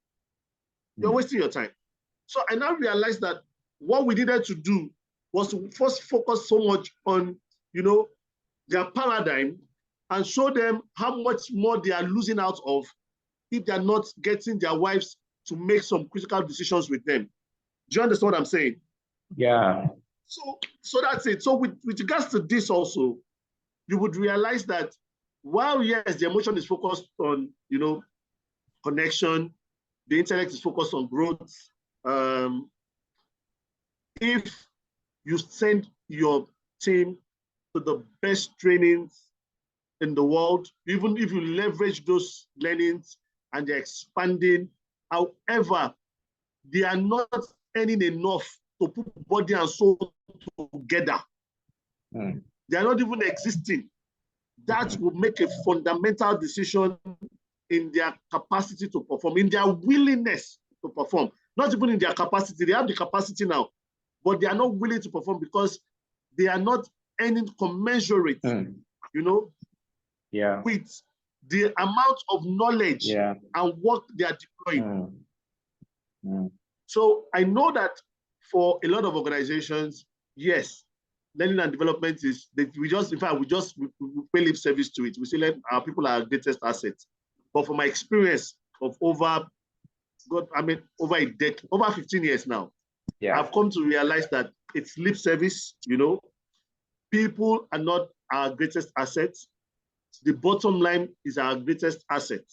A: You're wasting your time. So I now realized that what we needed to do was to first focus so much on, you know, their paradigm and show them how much more they are losing out of if they're not getting their wives to make some critical decisions with them. Do you understand what I'm saying?
C: Yeah.
A: So that's it. So with regards to this also, you would realize that while, yes, the emotion is focused on, you know, connection, the intellect is focused on growth. If you send your team to the best trainings in the world, even if you leverage those learnings and they're expanding, however, they are not earning enough to put body and soul together. They are not even existing. That will make a fundamental decision in their capacity to perform, in their willingness to perform, not even in their capacity. They have the capacity now. but they are not willing to perform because they are not earning commensurate, you know, with the amount of knowledge and work they are deploying. So I know that for a lot of organizations, yes, learning and development is that we pay lip service to it. We say let our people are our greatest assets. But from my experience of over a decade, over 15 years now, I've come to realize that it's lip service, you know. People are not our greatest assets. The bottom line is our greatest asset.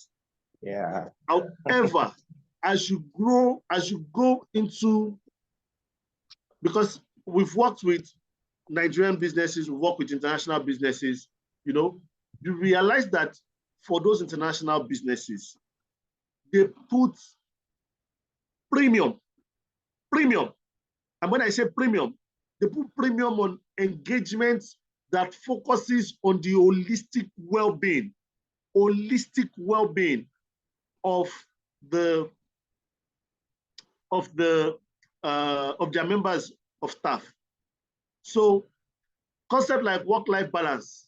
A: However, as you go into, because we've worked with Nigerian businesses, we work with international businesses, you know, you realize that for those international businesses, they put premium. And when I say premium, they put premium on engagement that focuses on the holistic well-being of their members of staff. So concept like work-life balance,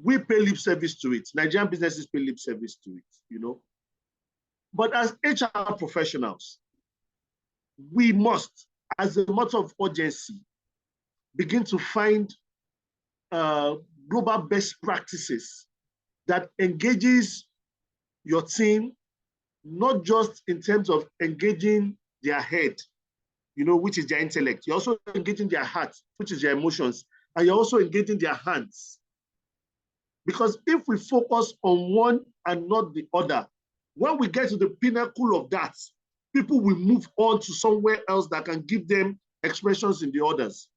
A: we pay lip service to it. Nigerian businesses pay lip service to it, you know. But as HR professionals, we must, as a matter of urgency, begin to find global best practices that engages your team, not just in terms of engaging their head, you know, which is their intellect. You're also engaging their heart, which is their emotions, and you're also engaging their hands. Because if we focus on one and not the other, when we get to the pinnacle of that, people will move on to somewhere else that can give them expressions in the others.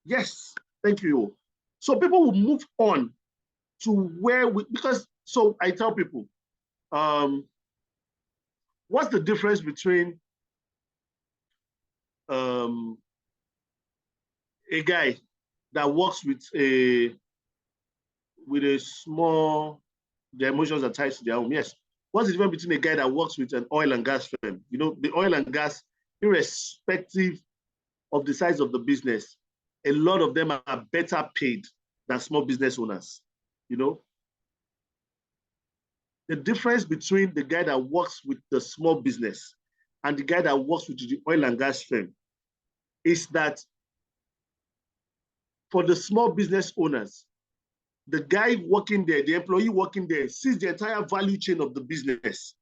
A: Yes, thank you. So people will move on to where so I tell people, what's the difference between a guy that works with a small, the emotions are tied to their home? Yes. What's the difference between a guy that works with an oil and gas firm? You know, the oil and gas, irrespective of the size of the business, a lot of them are better paid than small business owners, you know. The difference between the guy that works with the small business and the guy that works with the oil and gas firm is that for the small business owners, the guy working there, the employee working there, sees the entire value chain of the business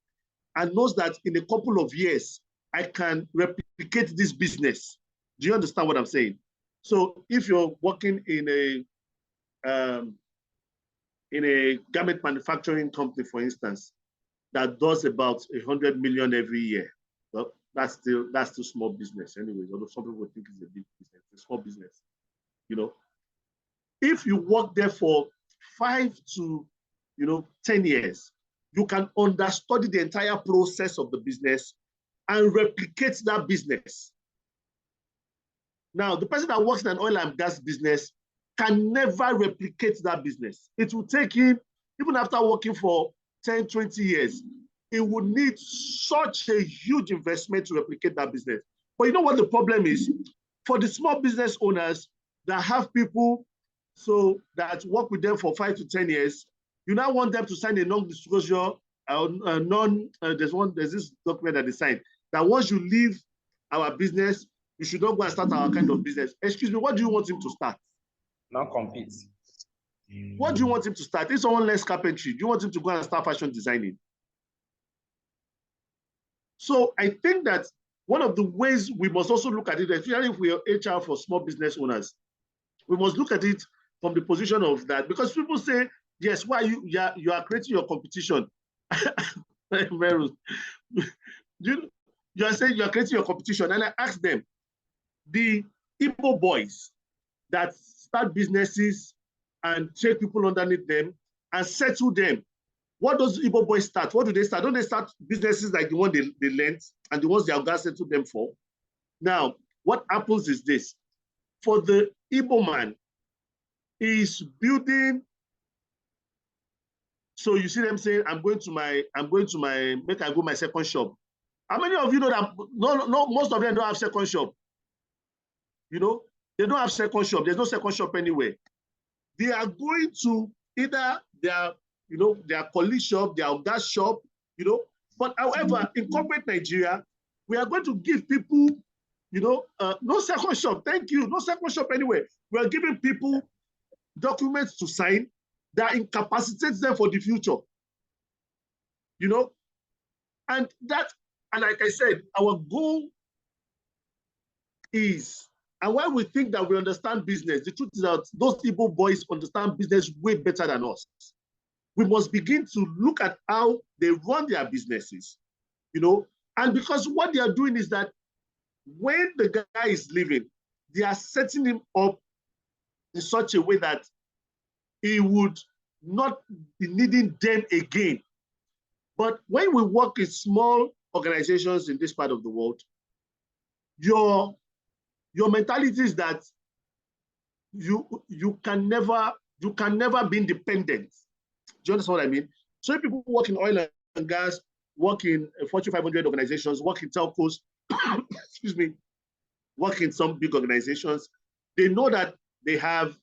A: and knows that in a couple of years, I can replicate this business. Do you understand what I'm saying? So if you're working in a garment manufacturing company, for instance, that does about 100 million every year, well, that's still small business anyways, although some people think it's a big business, it's a small business, you know. If you work there for 5 to 10 years, you can understudy the entire process of the business and replicate that business. Now, the person that works in an oil and gas business can never replicate that business. It will take him, even after working for 10, 20 years, it would need such a huge investment to replicate that business. But you know what the problem is? For the small business owners that have people that work with them for 5 to 10 years, you now want them to sign a non-disclosure, there's this document that they sign, that once you leave our business, you should not go and start our kind of business. Excuse me, what do you want him to start?
C: Not compete.
A: What do you want him to start? If someone learns carpentry, do you want him to go and start fashion designing? So I think that one of the ways we must also look at it, especially if we are HR for small business owners, we must look at it from the position of that, because people say, yes, why you are creating your competition. You are saying you are creating your competition, and I ask them, the Igbo boys that start businesses and take people underneath them and settle them, what does Igbo boys start? What do they start? Don't they start businesses like the one they lent and the ones they are going to settle them for? Now, what happens is this. For the Igbo man, he's building So you see them saying, I'm going to my, make I go my second shop. How many of you know that most of them don't have second shop? You know, they don't have second shop. There's no second shop anywhere. They are going to either their, their colleague shop, their gas shop, But however, in corporate Nigeria, we are going to give people, no second shop. Thank you. No second shop anywhere. We are giving people documents to sign that incapacitates them for the future. And like I said, our goal is, and why we think that we understand business, the truth is that those Igbo boys understand business way better than us. We must begin to look at how they run their businesses, and because what they are doing is that when the guy is leaving, they are setting him up in such a way that he would not be needing them again. But when we work in small organizations in this part of the world, your mentality is that you can never be independent. Do you understand what I mean? So if people work in oil and gas, work in Fortune 500 organizations, work in telcos, excuse me, work in some big organizations, they know that they have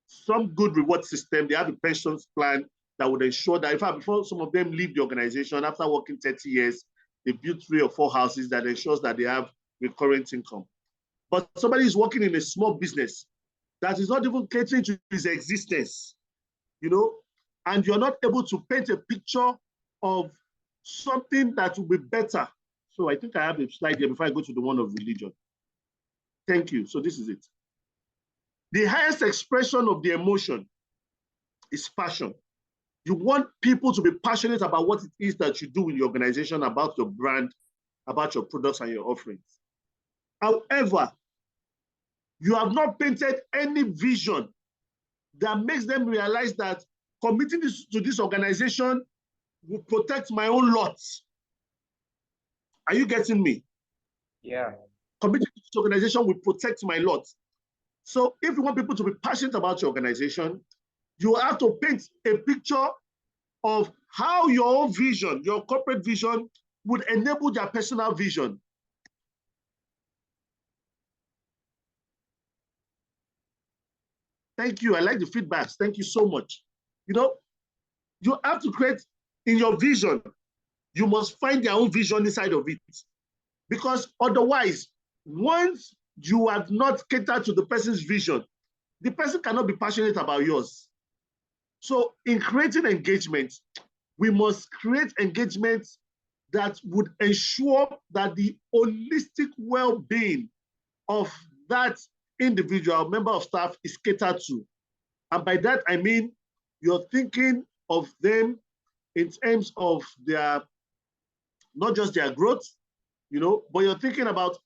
A: some good reward system. They have a pensions plan that would ensure that, in fact, before some of them leave the organization, after working 30 years, they build 3 or 4 houses that ensures that they have recurrent income. But somebody is working in a small business that is not even catering to his existence, and you're not able to paint a picture of something that will be better. So I think I have a slide here before I go to the one of religion. Thank you. So this is it. The highest expression of the emotion is passion. You want people to be passionate about what it is that you do in your organization, about your brand, about your products and your offerings. However, you have not painted any vision that makes them realize that committing to this organization will protect my own lot. Are you getting me?
C: Yeah.
A: Committing to this organization will protect my lot. So if you want people to be passionate about your organization, you have to paint a picture of how your own vision, your corporate vision, would enable their personal vision. Thank you. I like the feedbacks. Thank you so much. You have to create in your vision, you must find their own vision inside of it. Because otherwise, once you have not catered to the person's vision, the person cannot be passionate about yours. So in creating engagement, we must create engagements that would ensure that the holistic well-being of that individual member of staff is catered to. And by that, I mean, you're thinking of them in terms of their, not just their growth, but you're thinking about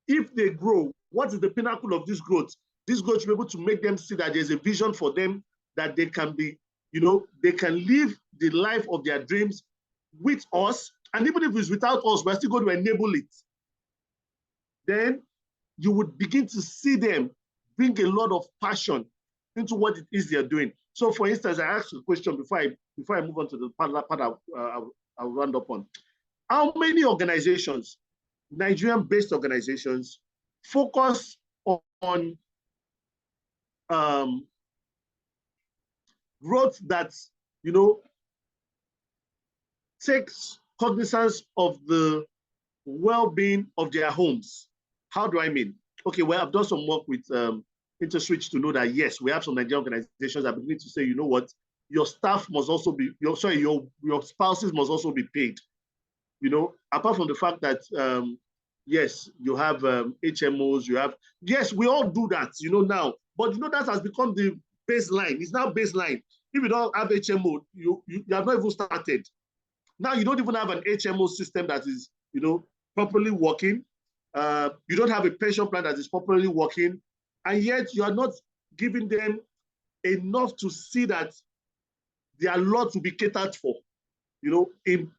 A: if they grow, what is the pinnacle of this growth? This growth should be able to make them see that there's a vision for them, that they can be, they can live the life of their dreams with us. And even if it's without us, we're still going to enable it. Then you would begin to see them bring a lot of passion into what it is they're doing. So for instance, I asked a question before I move on to the part I'll round up on. How many organizations, Nigerian-based organizations, focus on growth that, takes cognizance of the well-being of their homes? How do I mean? Okay, well, I've done some work with InterSwitch to know that, yes, we have some Nigerian organizations that begin to say, you know what, your staff must also be, your spouses must also be paid. Apart from the fact that, yes, you have HMOs, yes, we all do that, now. But that has become the baseline. It's now baseline. If you don't have HMO, you have not even started. Now you don't even have an HMO system that is, properly working. You don't have a pension plan that is properly working. And yet you are not giving them enough to see that their lot will be catered for, in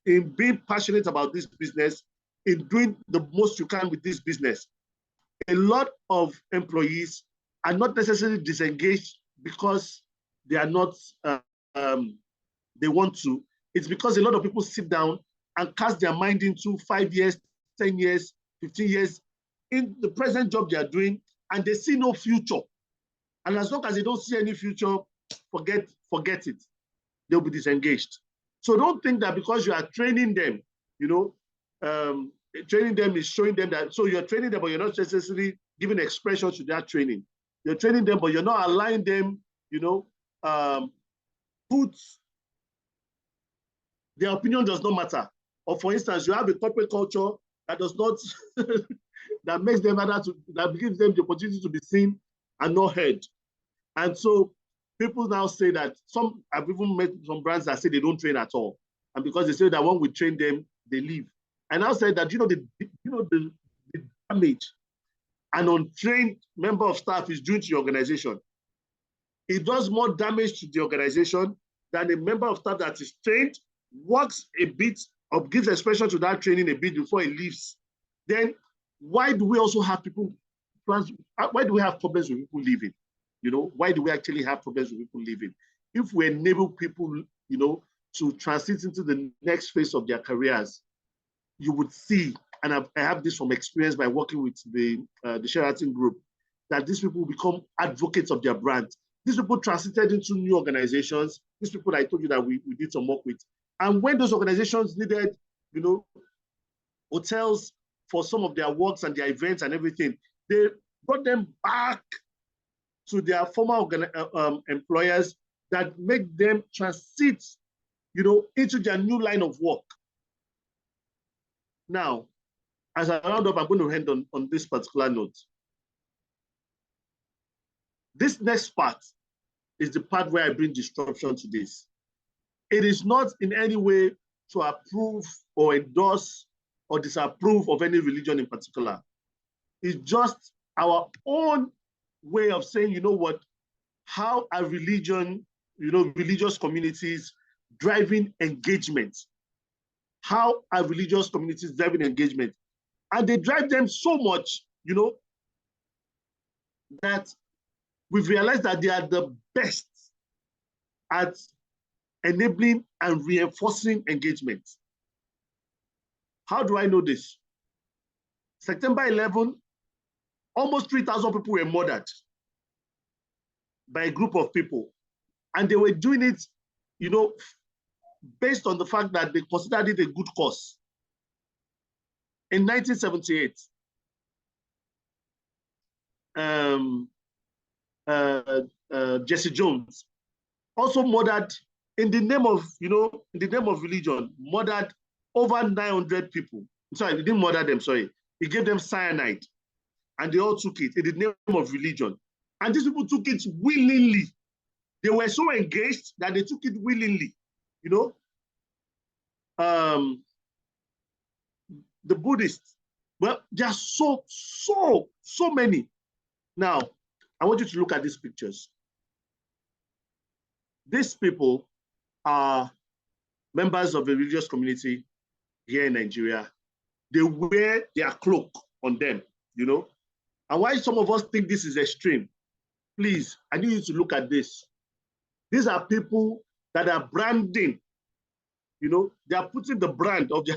A: being passionate about this business, in doing the most you can with this business. A lot of employees are not necessarily disengaged because they are not, they want to. It's because a lot of people sit down and cast their mind into 5 years, 10 years, 15 years in the present job they are doing, and they see no future. And as long as they don't see any future, forget it. They'll be disengaged. So don't think that because you are training them, you know, training them is showing them that, so you're training them, but you're not necessarily giving expression to their training. You're training them, but you're not allowing them, you know, put their opinion does not matter. Or for instance, you have a corporate culture that does not, that makes them that gives them the opportunity to be seen and not heard. And so people now say that I've even met some brands that say they don't train at all. And because they say that when we train them, they leave. And I said that, the damage an untrained member of staff is doing to your organization. It does more damage to the organization than a member of staff that is trained, works a bit, or gives expression to that training a bit before he leaves. Then why do we also have why do we have problems with people leaving? You know, why do we actually have problems with people leaving? If we enable people, you know, to transit into the next phase of their careers, you would see, and I have this from experience by working with the Sheraton Group, that these people become advocates of their brand. These people transited into new organizations. These people I told you that we did some work with. And when those organizations needed, you know, hotels for some of their works and their events and everything, they brought them back to their former employers that make them transit, you know, into their new line of work. Now, as I round up, I'm going to end on this particular note. This next part is the part where I bring disruption to this. It is not in any way to approve or endorse or disapprove of any religion in particular. It's just our own way of saying, you know what, how are religion, you know, religious communities driving engagement? How are religious communities driving engagement? And they drive them so much, you know, that we've realized that they are the best at enabling and reinforcing engagement. How do I know this? September 11, almost 3,000 people were murdered by a group of people. And they were doing it, you know, based on the fact that they considered it a good cause. In 1978, Jesse Jones also murdered, in the name of, you know, in the name of religion, murdered over 900 people. Sorry, he didn't murder them, sorry. He gave them cyanide and they all took it in the name of religion. And these people took it willingly. They were so engaged that they took it willingly, you know. The Buddhists, well, there are so many. Now, I want you to look at these pictures. These people are members of a religious community here in Nigeria. They wear their cloak on them, you know. And why some of us think this is extreme, please, I need you to look at this. These are people that are branding, you know, they are putting the brand of their,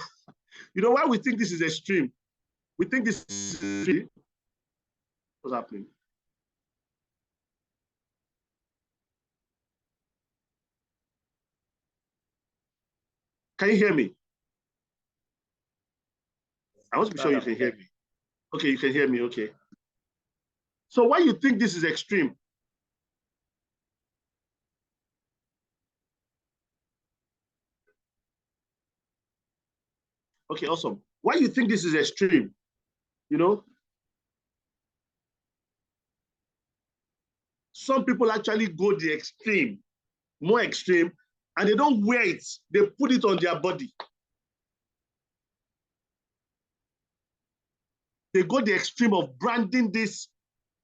A: you know, why we think this is extreme? We think this is extreme. What's happening? Can you hear me? I want to be sure you can hear me. Okay, you can hear me, okay. So why you think this is extreme? Okay, awesome. Why you think this is extreme? You know, some people actually go the extreme, more extreme, and they don't wear it. They put it on their body. They go the extreme of branding these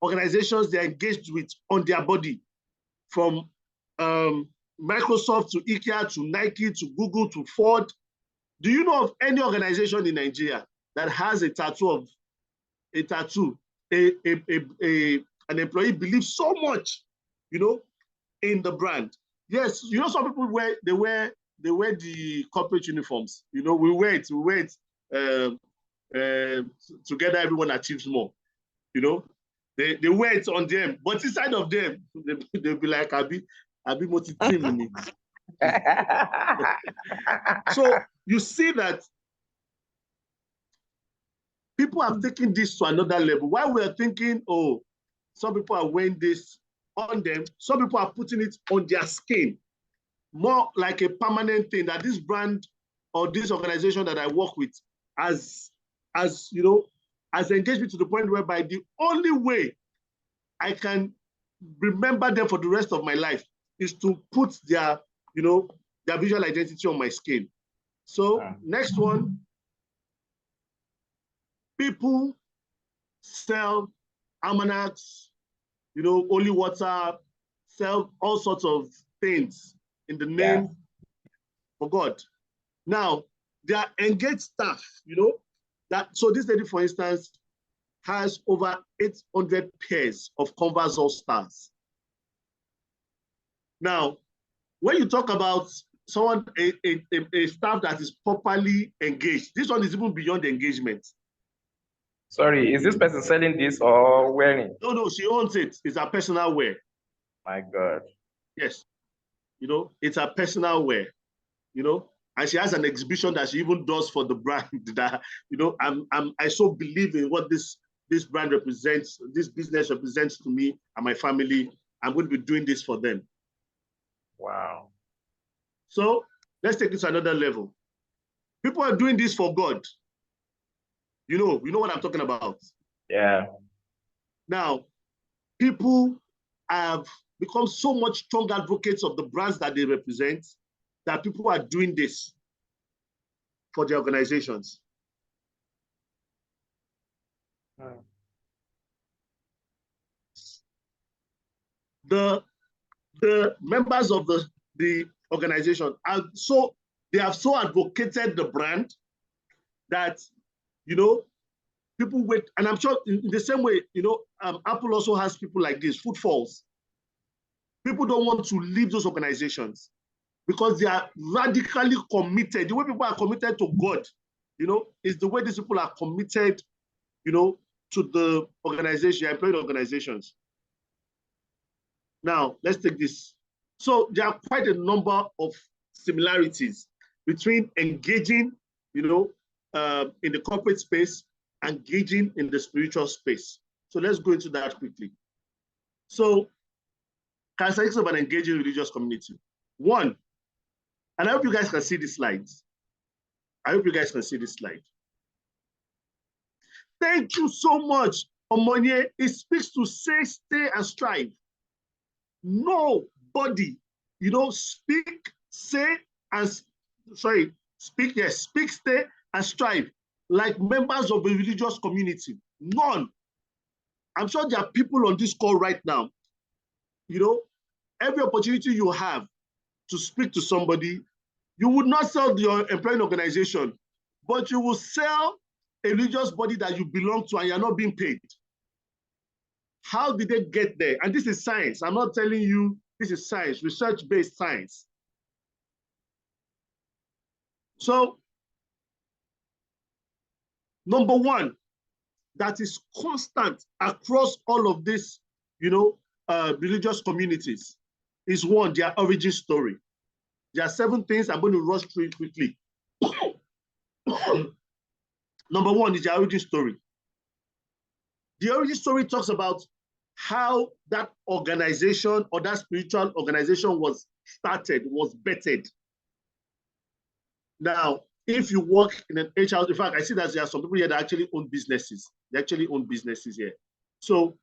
A: organizations they're engaged with on their body, from Microsoft to IKEA to Nike to Google to Ford. Do you know of any organization in Nigeria that has a tattoo an employee believes so much, you know, in the brand. Yes, you know, some people wear the corporate uniforms. You know, we wear it. Together, everyone achieves more. You know, they wear it on them, but inside of them, they'll be like, Abi moti team. So you see that people have taken this to another level. While we're thinking, oh, some people are wearing this on them, some people are putting it on their skin, more like a permanent thing that this brand or this organization that I work with has engaged me to the point whereby the only way I can remember them for the rest of my life is to put their visual identity on my skin. So next one, people sell almanacs, holy water, sell all sorts of things in the name of God. Now, they are engaged staff, so this lady, for instance, has over 800 pairs of Converse All-Stars. Now, when you talk about someone, a staff that is properly engaged, this one is even beyond engagement.
C: Sorry, is this person selling this or wearing it?
A: No, she owns it. It's her personal wear. My
C: God.
A: Yes. It's her personal wear, and she has an exhibition that she even does for the brand that, I so believe in what this brand represents, this business represents to me and my family. I'm going to be doing this for them.
C: Wow.
A: So let's take it to another level. People are doing this for God. You know what I'm talking about.
C: Yeah.
A: Now, people have become so much strong advocates of the brands that they represent that people are doing this for their organizations. The members of the organization they have so advocated the brand that people wait, and I'm sure in the same way, Apple also has people like this, footfalls. People don't want to leave those organizations because they are radically committed. The way people are committed to God, is the way these people are committed, to the organization, employed organizations. Now, let's take this. So there are quite a number of similarities between engaging, in the corporate space, engaging in the spiritual space. So let's go into that quickly. So, characteristics of an engaging religious community. One, and I hope you guys can see these slides. Thank you so much, Omonye. It speaks to say, stay, and strive. Nobody, speak, stay, and strive like members of a religious community. None. I'm sure there are people on this call right now. Every opportunity you have to speak to somebody, you would not sell your employing organization, but you will sell a religious body that you belong to and you're not being paid. How did they get there? And this is science. I'm not telling you, this is science, research-based science. So, number one, that is constant across all of this, religious communities is one, their origin story. There are 7 things I'm going to rush through it quickly. Number one is their origin story. The origin story talks about how that organization or that spiritual organization was started, was bettered. Now, if you work in an HR, in fact, I see that there are some people here that actually own businesses. They actually own businesses here. So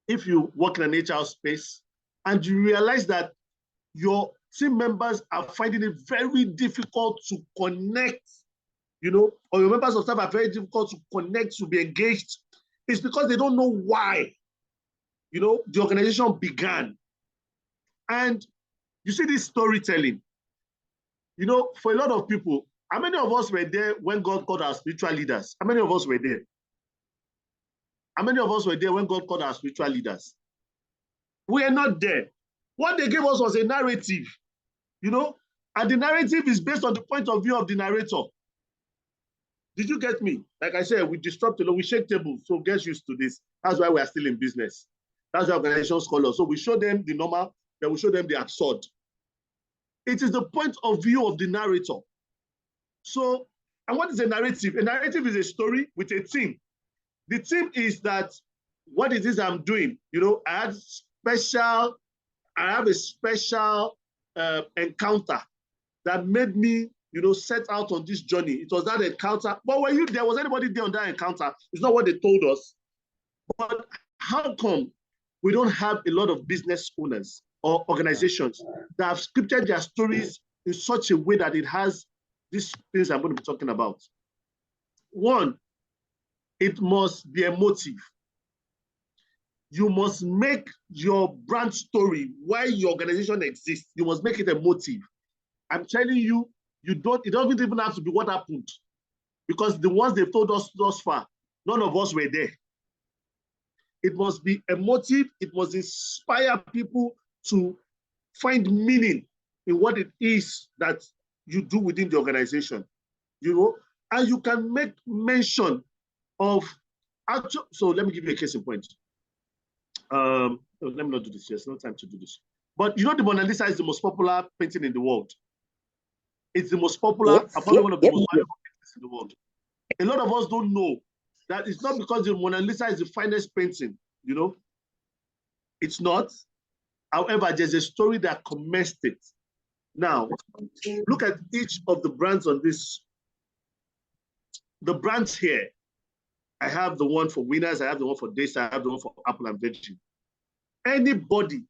A: if you work in an HR space and you realize that your team members are finding it very difficult to connect, or your members of staff are very difficult to connect, to be engaged, it's because they don't know why, the organization began. And you see this storytelling, for a lot of people, how many of us were there when God called our spiritual leaders? How many of us were there? How many of us were there when God called our spiritual leaders? We are not there. What they gave us was a narrative, you know, and the narrative is based on the point of view of the narrator. Did you get me? Like I said, we disrupt a lot, we shake tables, so get used to this. That's why we are still in business. That's why organizations call us. So we show them the normal, then we show them the absurd. It is the point of view of the narrator. So, and what is a narrative? A narrative is a story with a theme. The theme is that what it is I'm doing. You know, I have a special encounter that made me, you know, set out on this journey. It was that encounter. But when there was anybody there on that encounter, it's not what they told us. But how come we don't have a lot of business owners or organizations that have scripted their stories in such a way that it has these things I'm going to be talking about? One, it must be emotive. You must make your brand story, why your organization exists, you must make it emotive. I'm telling you, it doesn't even have to be what happened, because the ones they've told us thus far, none of us were there. It must be emotive. It must inspire people to find meaning in what it is that you do within the organization, you know, and you can make mention of actual. So let me give you a case in point. Let me not do this. There's no time to do this. But you know, the Mona Lisa is the most popular painting in the world. It's the most popular, probably one of the most valuable paintings in the world. A lot of us don't know that it's not because the Mona Lisa is the finest painting, you know. It's not. However, there's a story that commenced it. Now, look at each of the brands on this. The brands here. I have the one for Winners, I have the one for Daystar, I have the one for Apple and Virgin. Anybody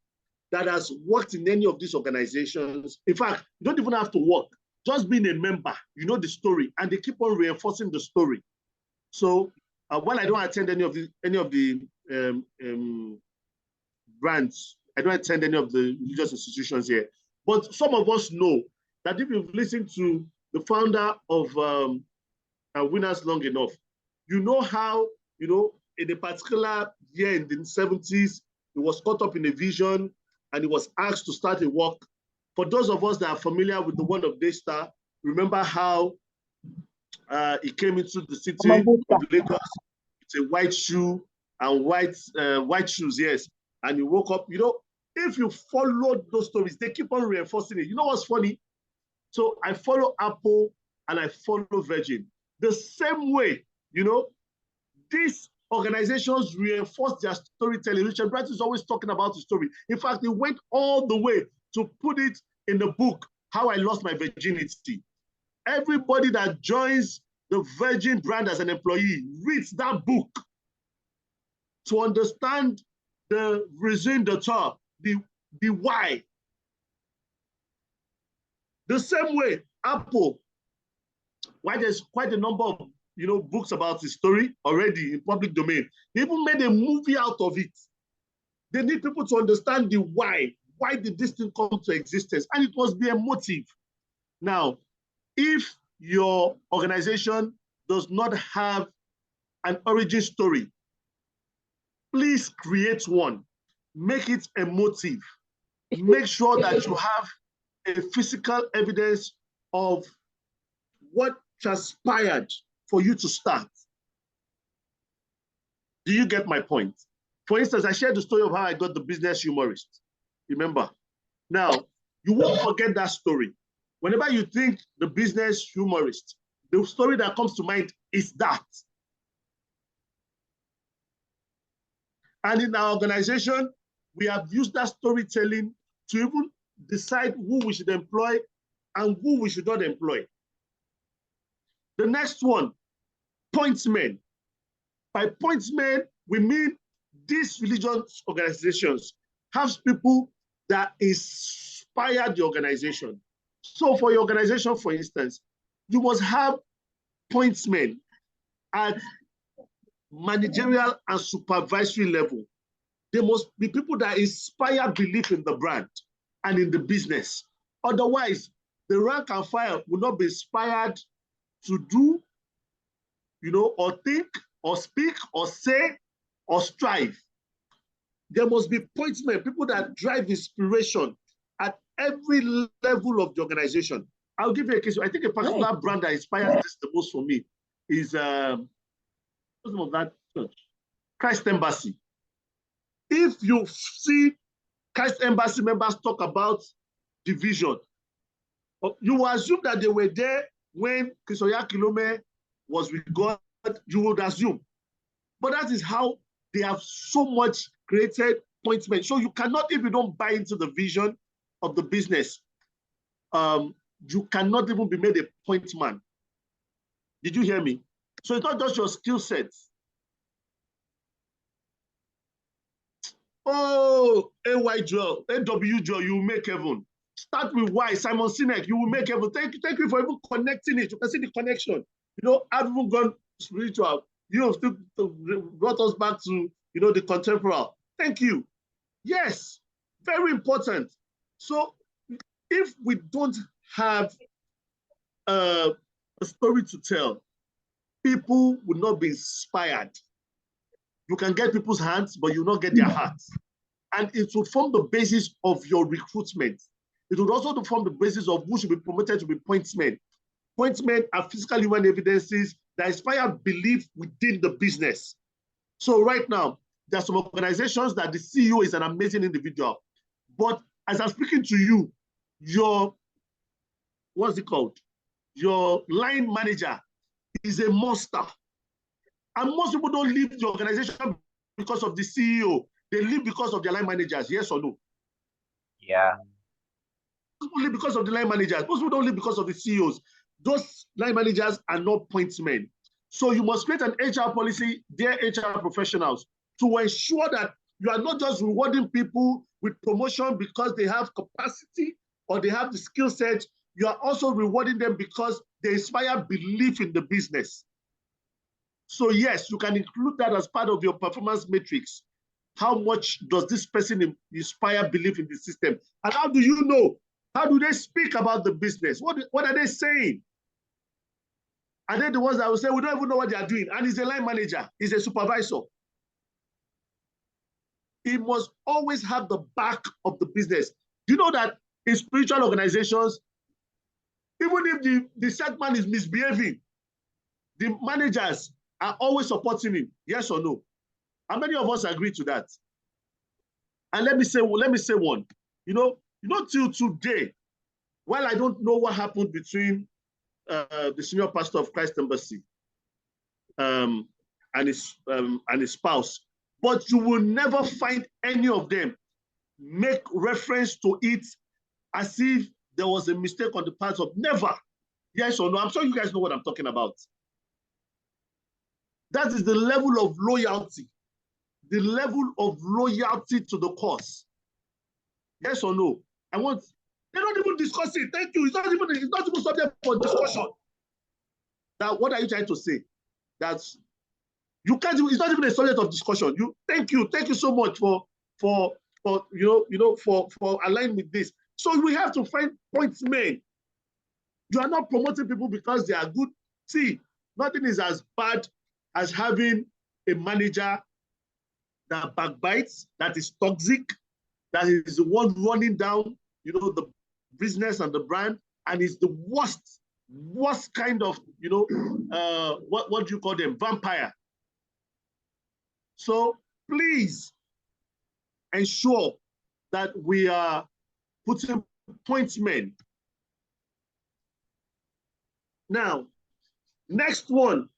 A: that has worked in any of these organizations, in fact, you don't even have to work. Just being a member, you know the story, and they keep on reinforcing the story. So while I don't attend any of the brands, I don't attend any of the religious institutions here, but some of us know that if you've listened to the founder of Winners long enough, you know how, you know, in a particular year in the 70s, he was caught up in a vision and he was asked to start a work. For those of us that are familiar with the one of Daystar, remember how he came into the city of Lagos. It's a white shoe and white shoes, yes. And he woke up, you know, if you follow those stories, they keep on reinforcing it. You know what's funny? So I follow Apple and I follow Virgin. The same way, you know, these organizations reinforce their storytelling. Richard Branson is always talking about the story. In fact, he went all the way to put it in the book, How I Lost My Virginity. Everybody that joins the Virgin brand as an employee reads that book to understand the raison d'etre, the why. The same way, Apple, why there's quite a number of, you know, books about his story already in public domain. They even made a movie out of it. They need people to understand the why. Why did this thing come to existence? And it must be a motive. Now, if your organization does not have an origin story, please create one. Make it a motive. Make sure that you have a physical evidence of what transpired for you to start. Do you get my point? For instance, I shared the story of how I got the business humorist. Remember? Now, you won't forget that story. Whenever you think the business humorist, the story that comes to mind is that. And in our organization, we have used that storytelling to even decide who we should employ and who we should not employ. The next one, pointsmen. By pointsmen, we mean these religious organizations have people that inspire the organization. So for your organization, for instance, you must have pointsmen at managerial and supervisory level. There must be people that inspire belief in the brand and in the business. Otherwise, the rank and file will not be inspired to do, you know, or think, or speak, or say, or strive. There must be appointment, people that drive inspiration at every level of the organization. I'll give you a case. I think a particular brand that inspires this the most for me is what's the name of that church? Christ Embassy. If you see Christ Embassy members talk about the vision, you will assume that they were there when Chris Oyakhilome was with God. You would assume. But that is how they have so much created appointment. So you cannot, if you don't buy into the vision of the business, you cannot even be made a point man. Did you hear me? So it's not just your skill set. Oh, AY Joel, AW Joel, you will make heaven. Start with Y, Simon Sinek, you will make heaven. Thank you for even connecting it. You can see the connection. You know, I've even gone spiritual. You have still brought us back to, you know, the contemporary. Thank you. Yes, very important. So if we don't have a story to tell, people will not be inspired. You can get people's hands, but you will not get their hearts. And it will form the basis of your recruitment. It will also form the basis of who should be promoted to be pointsmen. Pointsmen are physical human evidences that inspire belief within the business. So right now, there are some organizations that the CEO is an amazing individual. But as I'm speaking to you, your, what's it called? Your line manager is a monster. And most people don't leave the organization because of the CEO. They leave because of their line managers, yes or no?
C: Yeah.
A: Only because of the line managers. Most people don't leave because of the CEOs. Those line managers are not pointsmen. So you must create an HR policy, dear HR professionals, to ensure that you are not just rewarding people with promotion because they have capacity or they have the skill set. You are also rewarding them because they inspire belief in the business. So yes, you can include that as part of your performance matrix. How much does this person inspire belief in the system? And how do you know? How do they speak about the business? What are they saying? Are they the ones that will say, we don't even know what they are doing? And he's a line manager, he's a supervisor. He must always have the back of the business. Do you know that in spiritual organizations, even if the set man is misbehaving, the managers are always supporting him, yes or no? How many of us agree to that? And let me say one. You know, till today, while I don't know what happened between the senior pastor of Christ Embassy and his spouse, but you will never find any of them make reference to it as if there was a mistake on the part of, never. Yes or no? I'm sure you guys know what I'm talking about. That is the level of loyalty. The level of loyalty to the cause. Yes or no? They don't even discuss it. Thank you. It's not even subject for discussion. Now, what are you trying to say? That you can't. It's not even a subject of discussion. Thank you so much for aligning with this. So we have to find pointsmen. You are not promoting people because they are good. See, nothing is as bad as having a manager that backbites, that is toxic, that is the one running down, the business and the brand, and is the worst kind of, what do you call them? Vampire. So please ensure that we are putting pointsmen. Now, next one.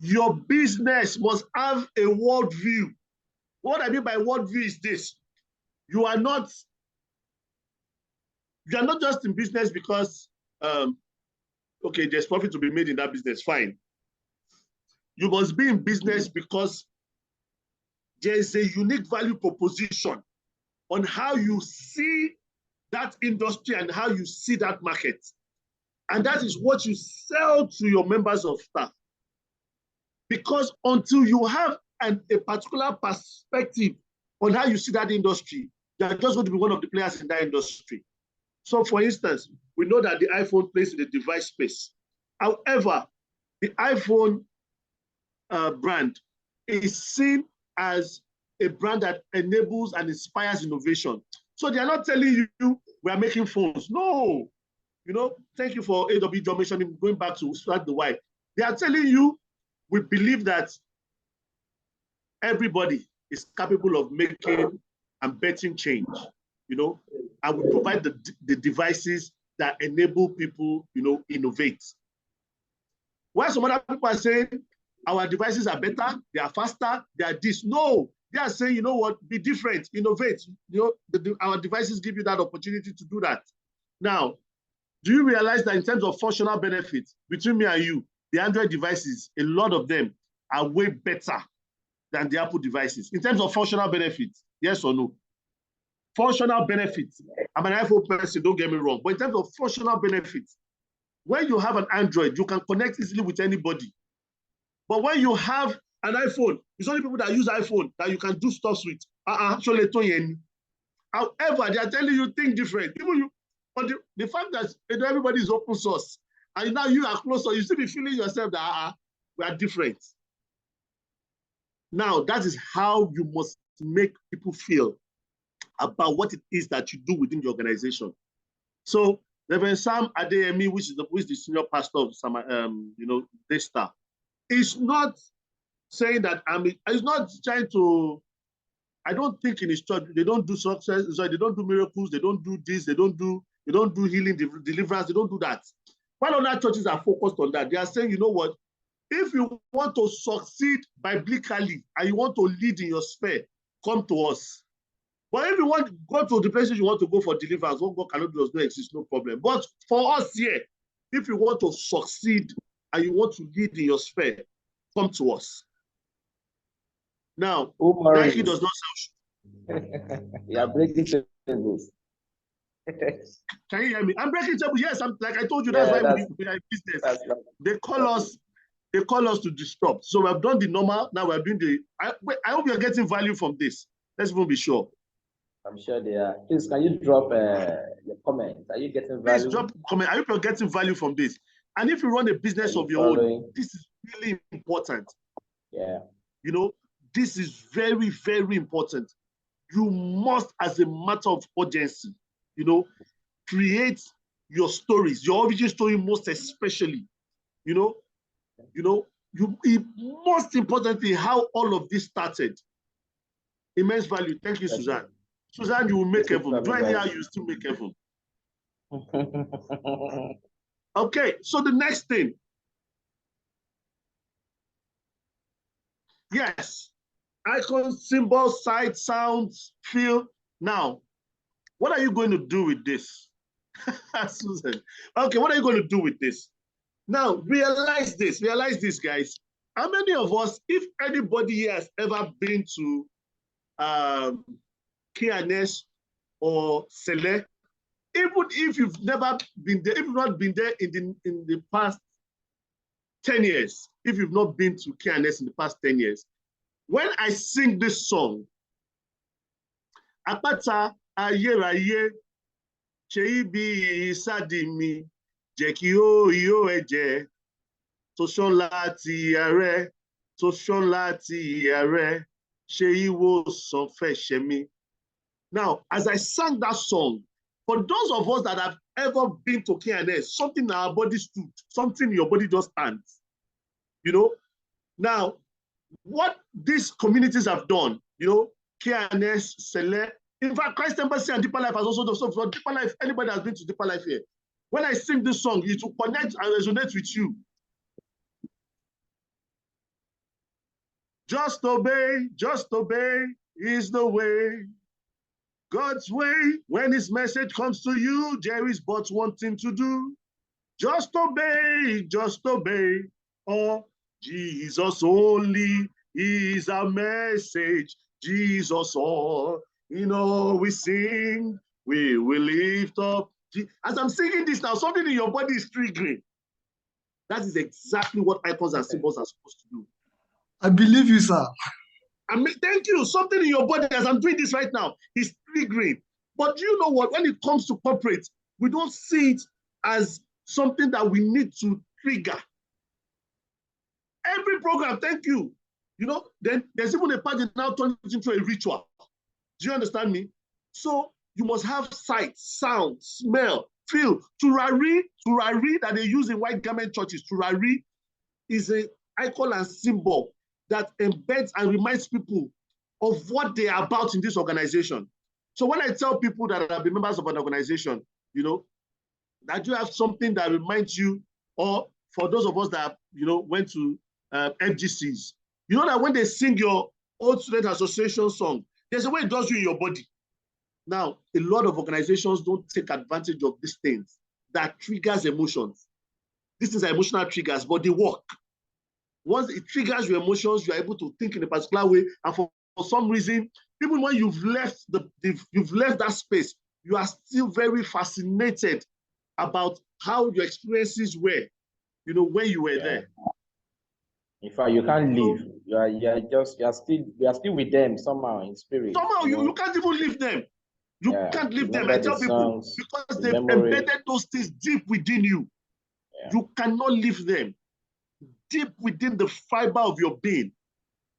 A: Your business must have a worldview. What I mean by worldview is this. You are not just in business because, okay, there's profit to be made in that business, fine. You must be in business because there is a unique value proposition on how you see that industry and how you see that market. And that is what you sell to your members of staff. Because until you have a particular perspective on how you see that industry, you are just going to be one of the players in that industry. So for instance, we know that the iPhone plays in the device space. However, the iPhone brand is seen as a brand that enables and inspires innovation. So they are not telling you we are making phones. No. You know, thank you for AW John mentioning, going back to start the why. They are telling you we believe that everybody is capable of making and betting change, you know, and we provide the devices that enable people, you know, innovate. While some other people are saying our devices are better, they are faster, they are this. No, they are saying, you know what, be different, innovate. You know, our devices give you that opportunity to do that. Now, do you realize that in terms of functional benefits between me and you, the Android devices, a lot of them are way better than the Apple devices in terms of functional benefits? Yes or no? Functional benefits. I'm an iPhone person, don't get me wrong, but in terms of functional benefits, when you have an Android, you can connect easily with anybody. But when you have an iPhone, it's only people that use iPhone that you can do stuff with. However, they are telling you think different. Even you, but the fact that everybody is open source, and now you are closer, you still be feeling yourself that we are different. Now, that is how you must make people feel about what it is that you do within the organization. So, Reverend Sam Adeyemi, which is the senior pastor of you know, Daystar, is not saying that he's not trying to. I don't think in his church they don't do success. Sorry, they don't do miracles. They don't do this. They don't do healing, deliverance. They don't do that. While other churches are focused on that, they are saying, you know what? If you want to succeed biblically and you want to lead in your sphere, come to us. But if you want to go to the places you want to go for deliverance, what God cannot do does not exist, no problem. But for us here, if you want to succeed and you want to lead in your sphere, come to us. Now, Nike does not sell shoes.
C: You are breaking tables.
A: Can you hear me? I'm breaking tables. Yes, like I told you, that's why we are in business. They call us to disrupt. So we have done the normal. Now we're doing the. I hope you're getting value from this. Let's even be sure.
C: I'm sure they are. Please, can you drop your comment? Are you getting value?
A: Please drop a comment. I hope you're getting value from this. And if you run a business of your own, this is really important.
C: Yeah.
A: You know, this is very, very important. You must, as a matter of urgency, you know, create your stories, your origin story most especially. You know, most importantly, how all of this started. Immense value. Thank you, Suzanne. Suzanne, you will make heaven. Do anyhow, you still make heaven. Okay, so the next thing. Yes, icons, symbols, sight, sounds, feel. Now, what are you going to do with this? Susan. Okay, what are you going to do with this? Now, realize this, guys. How many of us, if anybody here has ever been to K&S or Sele, even if you've never been there, if you've not been there in the past 10 years, if you've not been to K&S in the past 10 years, when I sing this song, Apata ayeraye, Cheibi Sadimi, Jeki o yo eje, Toshonla ti are, Toshonla ti are, Sheiwo sonfe shemi. Now, as I sang that song, for those of us that have ever been to K&S, something in our body stood, something in your body just stands. You know? Now, what these communities have done, you know, K&S, Sele, in fact, Christ Embassy and Deeper Life has also done stuff. For Deeper Life, anybody has been to Deeper Life here. When I sing this song, it will connect and resonate with you. Just obey is the way. God's way, when his message comes to you, there is but one thing to do. Just obey, oh, Jesus only is our message. Jesus all, we sing, we will lift up. As I'm singing this now, something in your body is triggering. That is exactly what icons and symbols are supposed to do.
E: I believe you, sir.
A: I mean, thank you. Something in your body, as I'm doing this right now, is triggering. But you know what? When it comes to corporate, we don't see it as something that we need to trigger. Every program, thank you. You know, then there's even a part that now turns into a ritual. Do you understand me? So you must have sight, sound, smell, feel. Turari that they use in white garment churches, turari is an icon and symbol that embeds and reminds people of what they are about in this organization. So when I tell people that are members of an organization, you know, that you have something that reminds you, or for those of us that, you know, went to FGCs, you know that when they sing your old student association song, there's a way it does you in your body. Now, a lot of organizations don't take advantage of these things that triggers emotions. These things are emotional triggers, but they work. Once it triggers your emotions, you're able to think in a particular way. And for some reason, even when you've left that space, you are still very fascinated about how your experiences were, you know, when you were there.
C: In fact, you can't leave. You are still with them somehow in spirit.
A: Somehow you can't even leave them. You can't leave them. I tell people, because they've embedded those things deep within you. Yeah. You cannot leave them deep within the fiber of your being.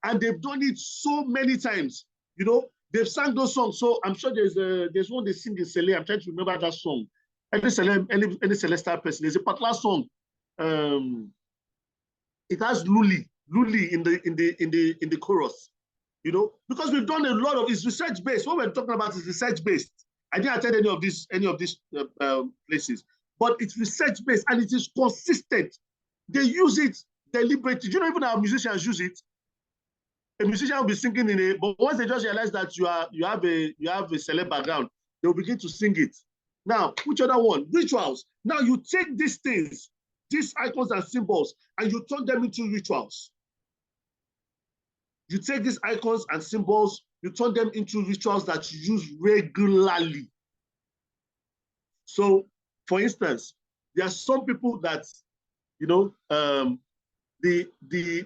A: And they've done it so many times. You know, they've sang those songs. So I'm sure there's one they sing in Sele. I'm trying to remember that song. Any Celestial person. There's a particular song. It has Luli in the chorus. You know, because we've done a lot of it's research based. What we're talking about is research based. I didn't attend any of these places, but it's research based and it is consistent. They use it deliberately. You know, even our musicians use it. A musician will be singing in it, but once they just realize that you have a celeb background, they will begin to sing it. Now, which other one? Rituals. Now you take these things, these icons and symbols, and you turn them into rituals. You take these icons and symbols, you turn them into rituals that you use regularly. So, for instance, there are some people that, you know, they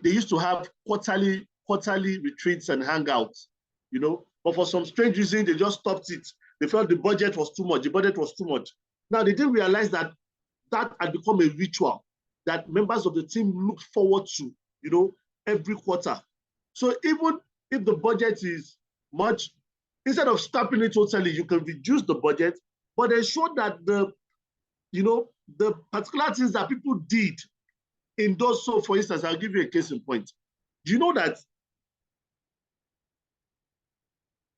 A: used to have quarterly retreats and hangouts, you know, but for some strange reason, they just stopped it. They felt the budget was too much. The budget was too much. Now, they didn't realize that that had become a ritual that members of the team look forward to, you know, every quarter. So even if the budget is much, instead of stopping it totally, you can reduce the budget, but ensure that the particular things that people did in those. So for instance, I'll give you a case in point. Do you know that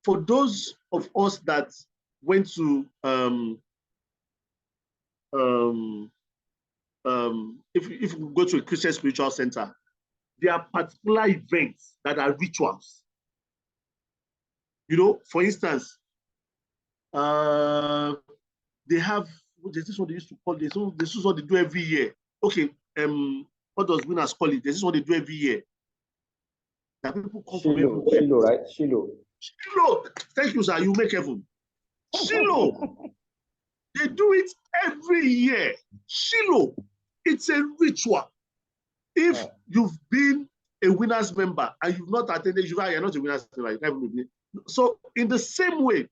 A: for those of us that went to, if we go to a Christian spiritual center, there are particular events that are rituals. You know, for instance, they have, this is what they used to call this. So this is what they do every year. Okay, what does winners call it? This is what they do every year. That people come from everywhere.
C: Shiloh, right? Shiloh.
A: Shiloh. Thank you, sir. You make heaven. Shiloh. They do it every year. Shiloh. It's a ritual. If you've been a winners member and you've not attended, you're not a winners member. So in the same way,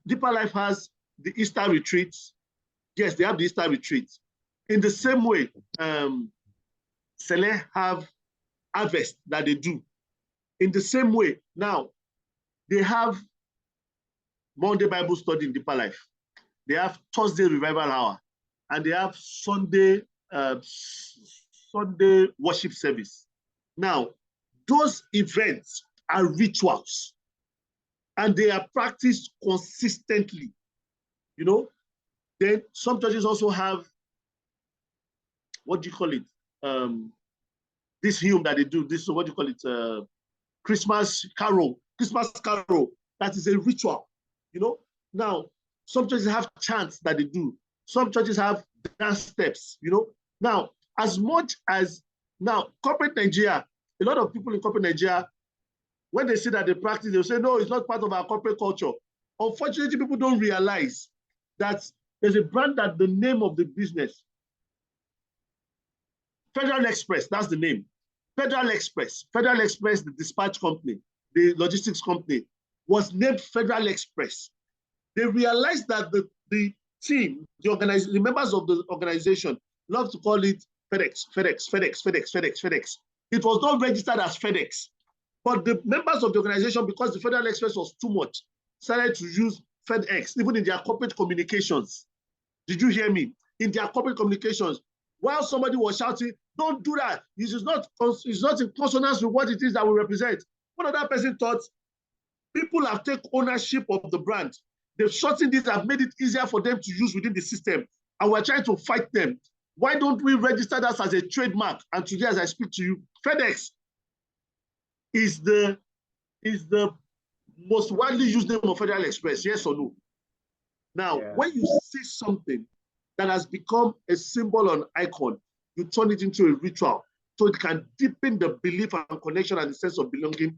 A: Deeper Life has the Easter retreats. Yes, they have the Easter retreats. In the same way, Sele have harvest that they do. In the same way, now they have Monday Bible study in Deeper Life. They have Thursday revival hour, and they have Sunday worship service. Now, those events are rituals, and they are practiced consistently. You know, then some churches also have, what do you call it? This hymn that they do. This is what do you call it? Christmas carol. Christmas carol. That is a ritual. You know. Now, some churches have chants that they do. Some churches have dance steps. You know. Now, as much as now, corporate Nigeria, a lot of people in corporate Nigeria, when they say that they practice, they'll say, no, it's not part of our corporate culture. Unfortunately, people don't realize that there's a brand that the name of the business, Federal Express, that's the name. Federal Express, the dispatch company, the logistics company, was named Federal Express. They realized that the team, the members of the organization, love to call it FedEx. It was not registered as FedEx. But the members of the organization, because the Federal Express was too much, started to use FedEx, even in their corporate communications. Did you hear me? In their corporate communications, while somebody was shouting, don't do that. This is not in consonance with what it is that we represent. One other person thought, people have taken ownership of the brand. They've shortened it and made it easier for them to use within the system. And we're trying to fight them. Why don't we register that as a trademark? And today, as I speak to you, FedEx is the most widely used name of Federal Express, yes or no? Now, when you see something that has become a symbol or an icon, you turn it into a ritual, so it can deepen the belief and connection and the sense of belonging,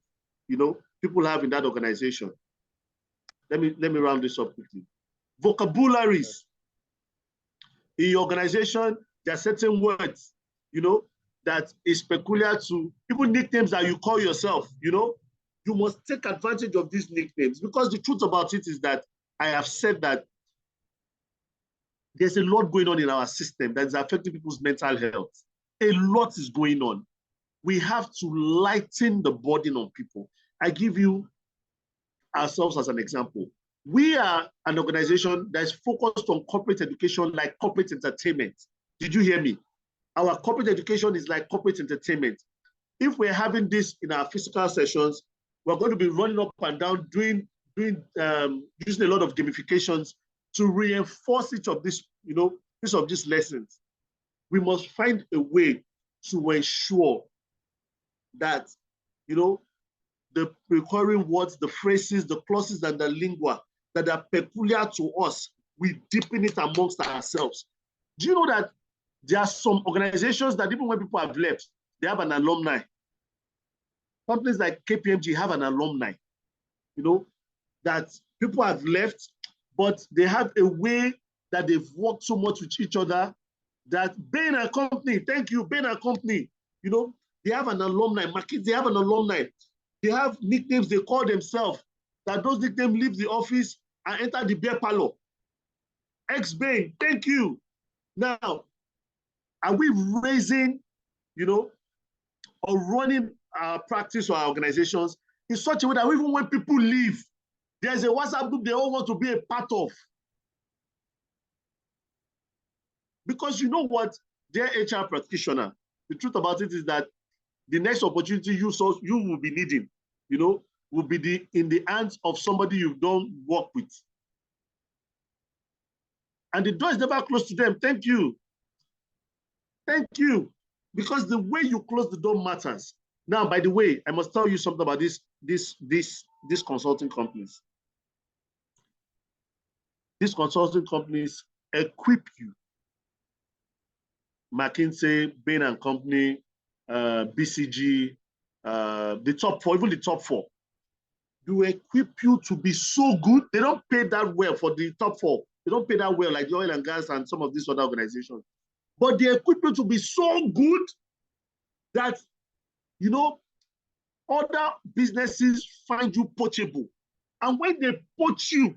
A: people have in that organization. Let me round this up quickly. Vocabularies. In your organization, there are certain words, that is peculiar to even nicknames that you call yourself, You must take advantage of these nicknames, because the truth about it is that I have said that there's a lot going on in our system that is affecting people's mental health. A lot is going on. We have to lighten the burden on people. I give you ourselves as an example. We are an organization that is focused on corporate education like corporate entertainment. Did you hear me? Our corporate education is like corporate entertainment. If we're having this in our physical sessions, we're going to be running up and down, using a lot of gamifications to reinforce each of these, each of these lessons. We must find a way to ensure that, the recurring words, the phrases, the clauses, and the lingua that are peculiar to us, we deepen it amongst ourselves. Do you know that there are some organizations that even when people have left, they have an alumni? Companies like KPMG have an alumni, that people have left, but they have a way that they've worked so much with each other that Bain & Company, thank you, Bain & Company, they have an alumni. They have an alumni. They have nicknames they call themselves, that those nicknames leave the office and enter the beer parlor. Ex-Bain, thank you. Now, are we raising, or running our practice or our organizations in such a way that even when people leave, there's a WhatsApp group they all want to be a part of? Because you know what, dear HR practitioner, the truth about it is that the next opportunity you will be needing, will be in the hands of somebody you don't work with. And the door is never closed to them. Thank you. Thank you. Because the way you close the door matters. Now, by the way, I must tell you something about these consulting companies. These consulting companies equip you. McKinsey, Bain & Company, BCG, the top four, even the top four. Do equip you to be so good. They don't pay that well for the top four. They don't pay that well like the oil and gas and some of these other organizations. But they equip you to be so good that, other businesses find you poachable. And when they poach you,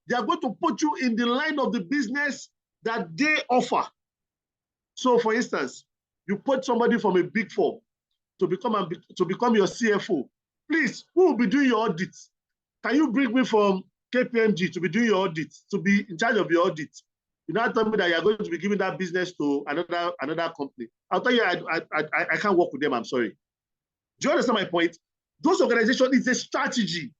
A: they are going to put you in the line of the business that they offer. So, for instance, you put somebody from a Big Four to become your CFO. Please, who will be doing your audits? Can you bring me from KPMG to be doing your audits, to be in charge of your audits? You now tell me that you are going to be giving that business to another company. I'll tell you, I can't work with them. I'm sorry. Do you understand my point? Those organizations, it's a strategy.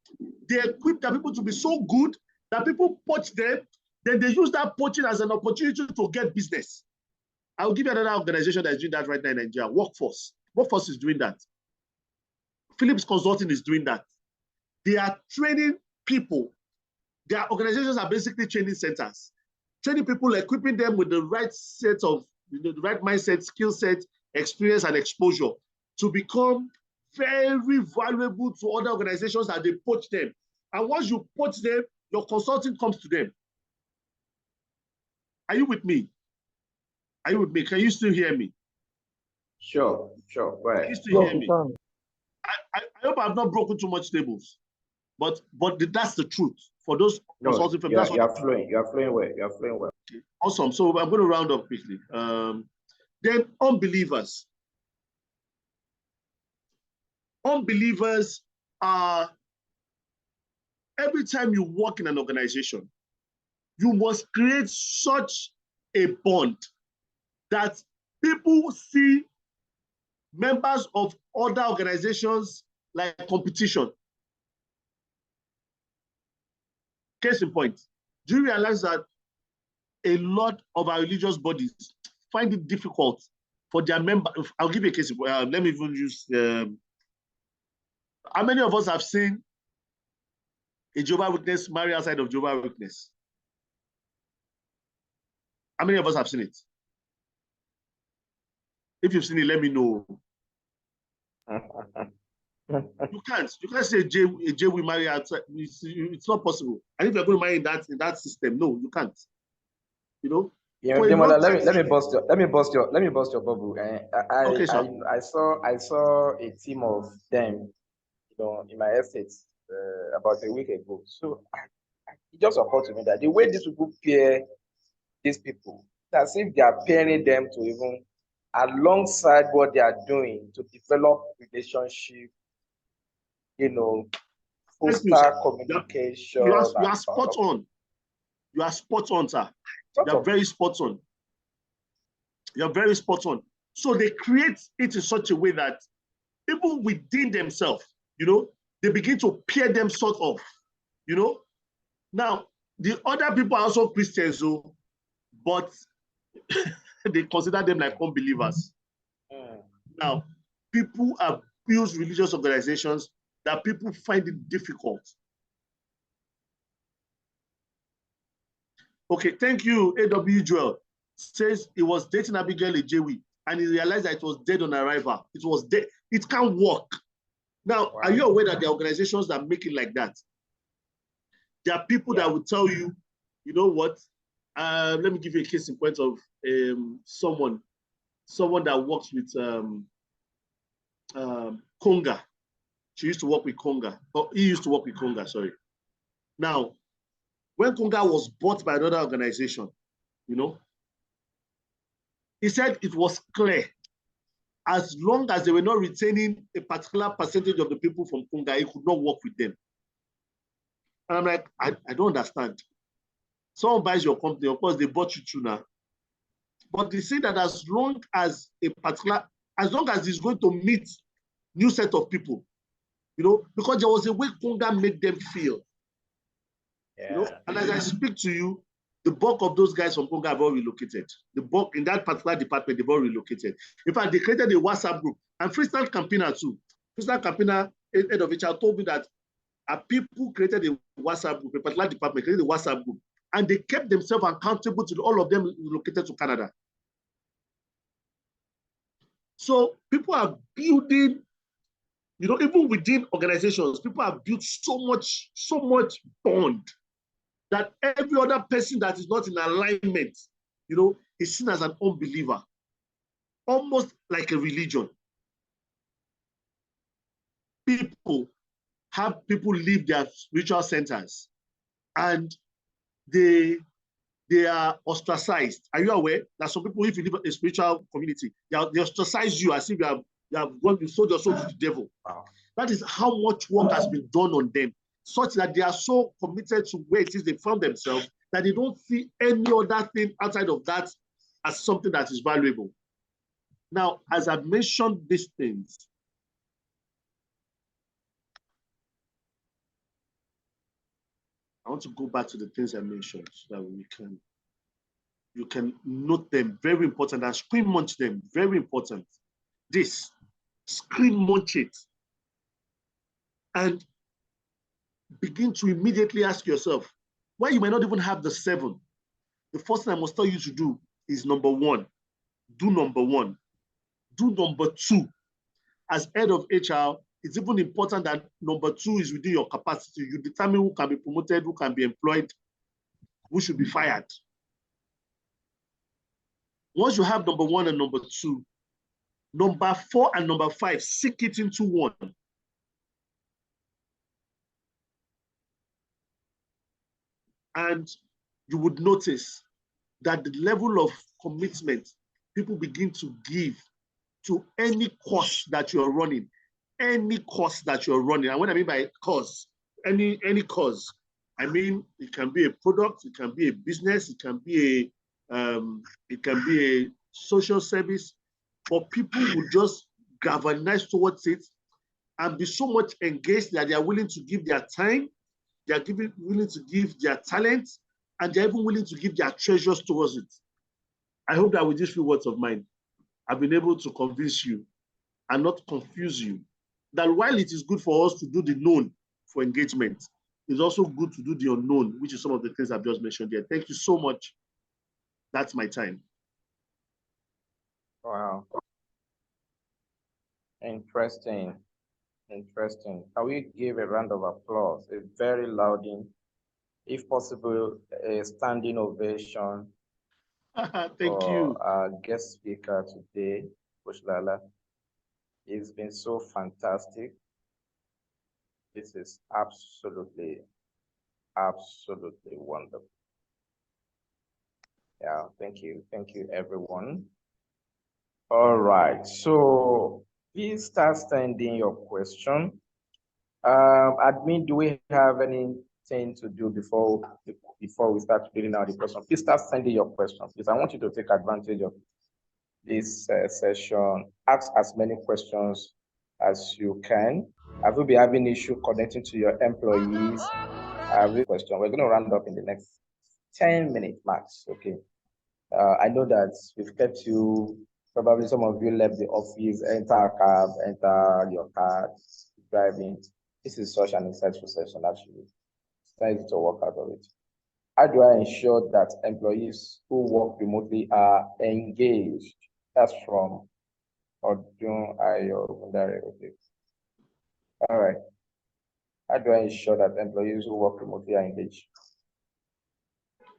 A: They equip their people to be so good that people poach them. Then they use that poaching as an opportunity to get business. I'll give you another organization that's doing that right now in Nigeria, Workforce. Workforce is doing that. Philips Consulting is doing that. They are training people. Their organizations are basically training centers. Training people, equipping them with the right set of, the right mindset, skill set, experience, and exposure to become very valuable to other organizations that they poach them. And once you poach them, your consulting comes to them. Are you with me? Are you with me? Can you still hear me?
C: Sure. Right.
A: Can you still hear me? I hope I've not broken too much tables, but that's the truth for those consulting firms.
C: You are flowing well.
A: Okay. Awesome. So I'm going to round up quickly. Then unbelievers. unbelievers are, every time you work in an organization, you must create such a bond that people see members of other organizations like competition. Case in point, do you realize that a lot of our religious bodies find it difficult for their members? I'll give you a case. Let me even use, how many of us have seen a Jehovah's Witness marry outside of Jehovah's Witness? How many of us have seen it? If you've seen it, let me know. You can't say a J will marry outside. It's not possible. And if you're going to marry in that system, no, you can't. You know.
C: Yeah, Demola, let me bust your bubble.
A: Okay, sir.
C: I saw a team of them, in my estates about a week ago. So it just occurred to me that the way these people pair these people, as if they are pairing them to even alongside what they are doing to develop relationship, foster communication.
A: You are spot on. You are spot on, sir. You are very spot on. You are very spot on. So they create it in such a way that even within themselves, they begin to pair them sort of, Now, the other people are also Christians, but they consider them like unbelievers. Now, people have built religious organizations that people find it difficult. Okay, thank you, A.W. Joel. Says he was dating Abigail Ejewi and he realized that it was dead on arrival. It was dead. It can't work. Now, Are you aware that there are organizations that make it like that? There are people that will tell you, you know what? Let me give you a case in point of someone that works with Konga. She used to work with Konga. Or he used to work with Konga, sorry. Now, when Konga was bought by another organization, he said it was clear. As long as they were not retaining a particular percentage of the people from Konga, he could not work with them. And I'm like, I don't understand. Someone buys your company, of course, they bought you too now. But they say that as long as it's going to meet new set of people, because there was a way Konga made them feel. And as I speak to you, the bulk of those guys from Konga have all relocated. The bulk in that particular department, they've all relocated. In fact, they created a WhatsApp group. And Freestyle Campina too. Freestyle Campina, head of HR, told me that people created a WhatsApp group, a particular department created a WhatsApp group, and they kept themselves accountable to all of them relocated to Canada. So people are building, even within organizations, people have built so much bond that every other person that is not in alignment, is seen as an unbeliever, almost like a religion. People leave their spiritual centers and they are ostracized. Are you aware that some people, if you live in a spiritual community, they ostracize you as if you sold your soul to the devil? Wow. That is how much work has been done on them, such that they are so committed to where it is they found themselves that they don't see any other thing outside of that as something that is valuable. Now, as I've mentioned these things, I want to go back to the things I mentioned so that you can note them, very important, and screen munch them, very important. This, screen munch it, and begin to immediately ask yourself, why you might not even have the 7. The first thing I must tell you to do is number 1, do number 1. Do number 2. As head of HR, it's even important that number 2 is within your capacity. You determine who can be promoted, who can be employed, who should be fired. Once you have number 1 and number 2, number 4 and number 5, seek it into 1. And you would notice that the level of commitment people begin to give to any course that you're running any course that you're running. And what I mean by course, any course, I mean it can be a product, it can be a business, it can be a social service, or people will just galvanize towards it and be so much engaged that they are willing to give their time, they are willing to give their talents, and they're even willing to give their treasures towards it. I hope that with these few words of mine, I've been able to convince you and not confuse you that while it is good for us to do the known for engagement, it's also good to do the unknown, which is some of the things I've just mentioned here. Thank you so much. That's my time.
C: Wow. Interesting. Interesting. Can we give a round of applause? A very loud, if possible, a standing ovation.
A: Thank you.
C: Our guest speaker today, Coach Lala. It's been so fantastic. This is absolutely wonderful. Yeah, thank you. Thank you, everyone. All right, so please start sending your question. Admin, do we have anything to do before we start filling out the question? Please start sending your questions. Please, I want you to take advantage of this session. Ask as many questions as you can. I will be having issue connecting to your employees. I have a question. We're going to round up in the next 10 minutes max. Okay. I know that we've kept you. Probably some of you left the office, enter a cab, enter your car, driving. This is such an insightful session, actually. It's nice to work out of it. How do I ensure that employees who work remotely are engaged? That's from Odun Ayo. Okay. All right. How do I ensure that employees who work remotely are engaged?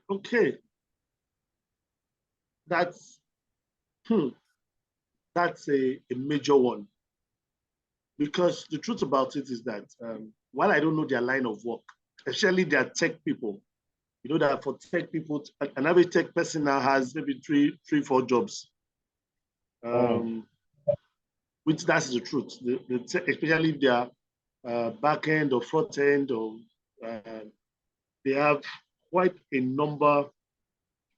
A: Okay. That's a major one. Because the truth about it is that while I don't know their line of work, especially their tech people, you know that for tech people, an average tech person now has maybe three, 4 jobs. Which that's the truth. Especially if they are back end or front end, or they have quite a number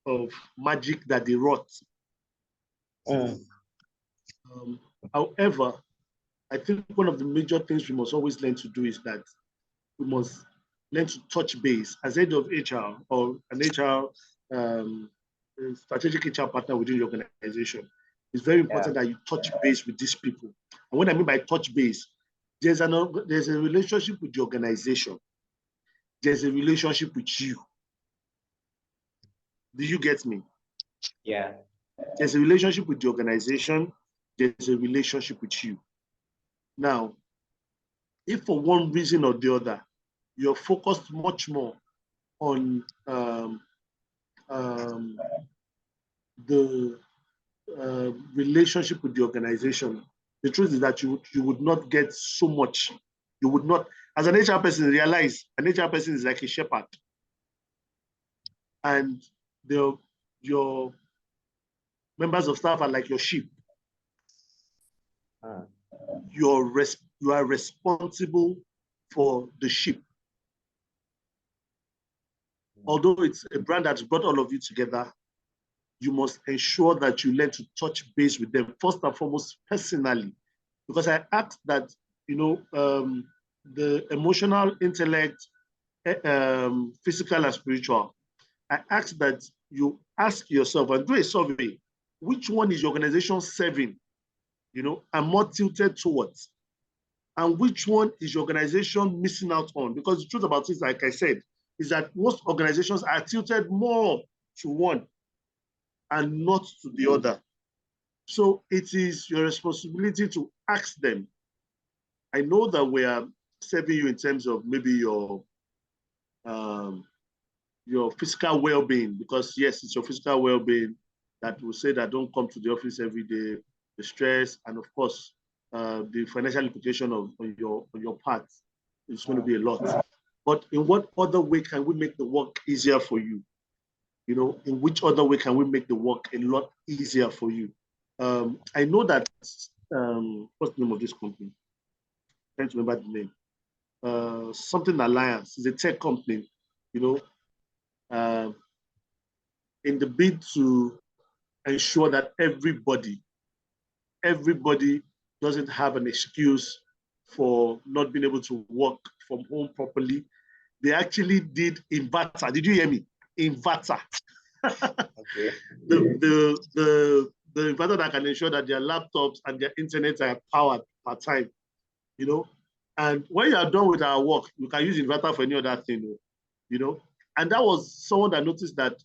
A: of magic that they wrought. However, I think one of the major things we must always learn to do is that we must learn to touch base as head of HR or an HR strategic HR partner within the organization. It's very important that you touch base with these people. And what I mean by touch base, there's a relationship with the organization. There's a relationship with you. Do you get me?
C: Yeah.
A: There's a relationship with the organization. There's a relationship with you. Now, if for one reason or the other, you're focused much more on the relationship with the organization, the truth is that you would not get so much. You would not, as an HR person, realize an HR person is like a shepherd. And your members of staff are like your sheep. You are responsible for the sheep. Although it's a brand that's brought all of you together, you must ensure that you learn to touch base with them, first and foremost, personally. Because I asked that, the emotional, intellect, physical, and spiritual, I asked that you ask yourself and do a survey, which one is your organization serving, and more tilted towards? And which one is your organization missing out on? Because the truth about it, like I said, is that most organizations are tilted more to one and not to the other. So it is your responsibility to ask them. I know that we are serving you in terms of maybe your physical well-being, because yes, it's your physical well-being that will say that don't come to the office every day, the stress, and of course, the financial implication on your part is going to be a lot. But in what other way can we make the work easier for you? In which other way can we make the work a lot easier for you? I know that, what's the name of this company? trying to remember the name. Something Alliance is a tech company, you know, in the bid to ensure that everybody doesn't have an excuse for not being able to work from home properly. They actually did inverter. Did you hear me? Inverter.
C: Okay.
A: The inverter that can ensure that their laptops and their internet are powered per time, you know. And when you are done with our work, you can use inverter for any other thing, you know. And that was someone that noticed that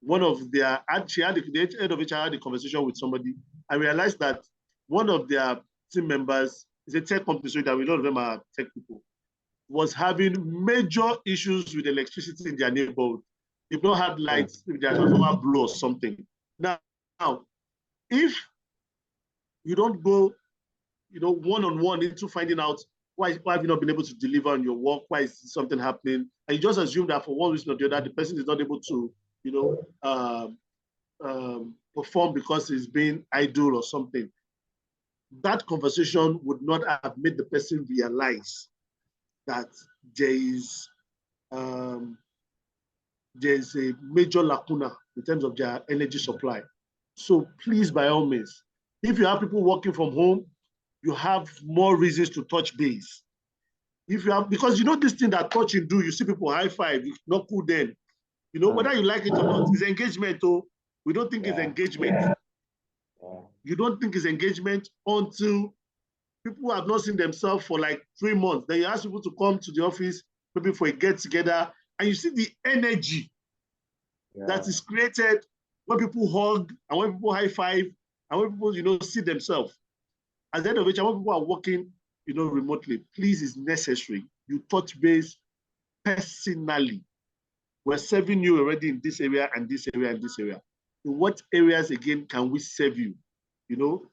A: one of their, the head of HR had a conversation with somebody. I realized that one of their team members is a tech company, so that a lot of them are tech people, was having major issues with electricity in their neighborhood. They've not had lights, if their transformer blew or something. Now, if you don't go, you know, one-on-one into finding out why have you not been able to deliver on your work, why is something happening, and you just assume that for one reason or the other, the person is not able to, you know, perform because he's being idle or something, that conversation would not have made the person realize that there's a major lacuna in terms of their energy supply. So please, by all means, if you have people working from home, you have more reasons to touch base. If you have, because you know this thing that touch and do, you see people high five, it's not cool then. You know, whether you like it or not, it's engagement. Oh, we don't think it's engagement. You don't think it's engagement until people have not seen themselves for like 3 months. Then you ask people to come to the office, maybe for a get together, and you see the energy that is created when people hug and when people high five and when people, you know, see themselves. At the end of which, when people are working, you know, remotely, please, it's necessary. You touch base personally. We're serving you already in this area and this area and this area. In what areas again can we serve you? You know,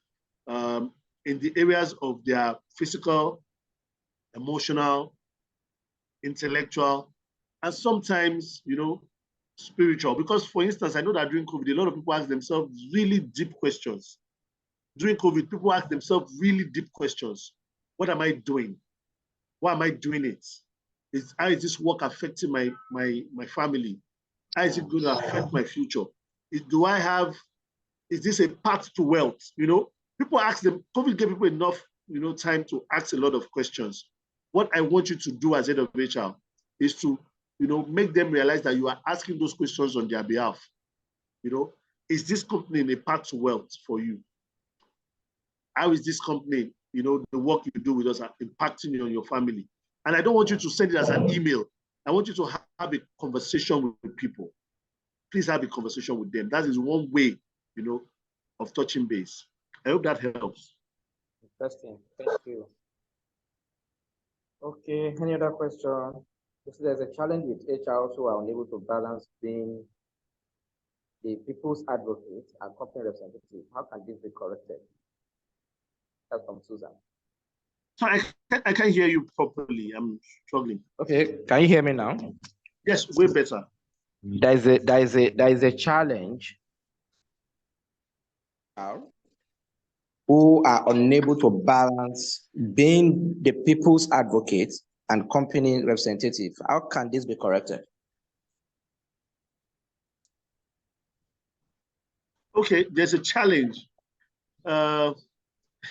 A: in the areas of their physical, emotional, intellectual, and sometimes, you know, spiritual. Because for instance, I know that during COVID, a lot of people ask themselves really deep questions. During COVID, people ask themselves really deep questions. What am I doing? Why am I doing it? How is this work affecting my family? How is it going to affect my future? Is this a path to wealth? You know, people ask them, COVID gave people enough, you know, time to ask a lot of questions. What I want you to do as head of HR is to, you know, make them realize that you are asking those questions on their behalf. You know, is this company in a path to wealth for you? How is this company, you know, the work you do with us are impacting you on your family? And I don't want you to send it as an email. I want you to have a conversation with people. Please have a conversation with them. That is one way, you know, of touching base. I hope that helps.
C: Interesting. Thank you. Okay, any other question? If there's a challenge with HR also are unable to balance being the people's advocate and company representative. How can this be corrected? That's from Susan.
A: So I can't hear you properly. I'm struggling.
C: Okay, can you hear me now?
A: Yes, way better.
C: There is a challenge who are unable to balance being the people's advocate and company representative. How can this be corrected?
A: Okay, there's a challenge.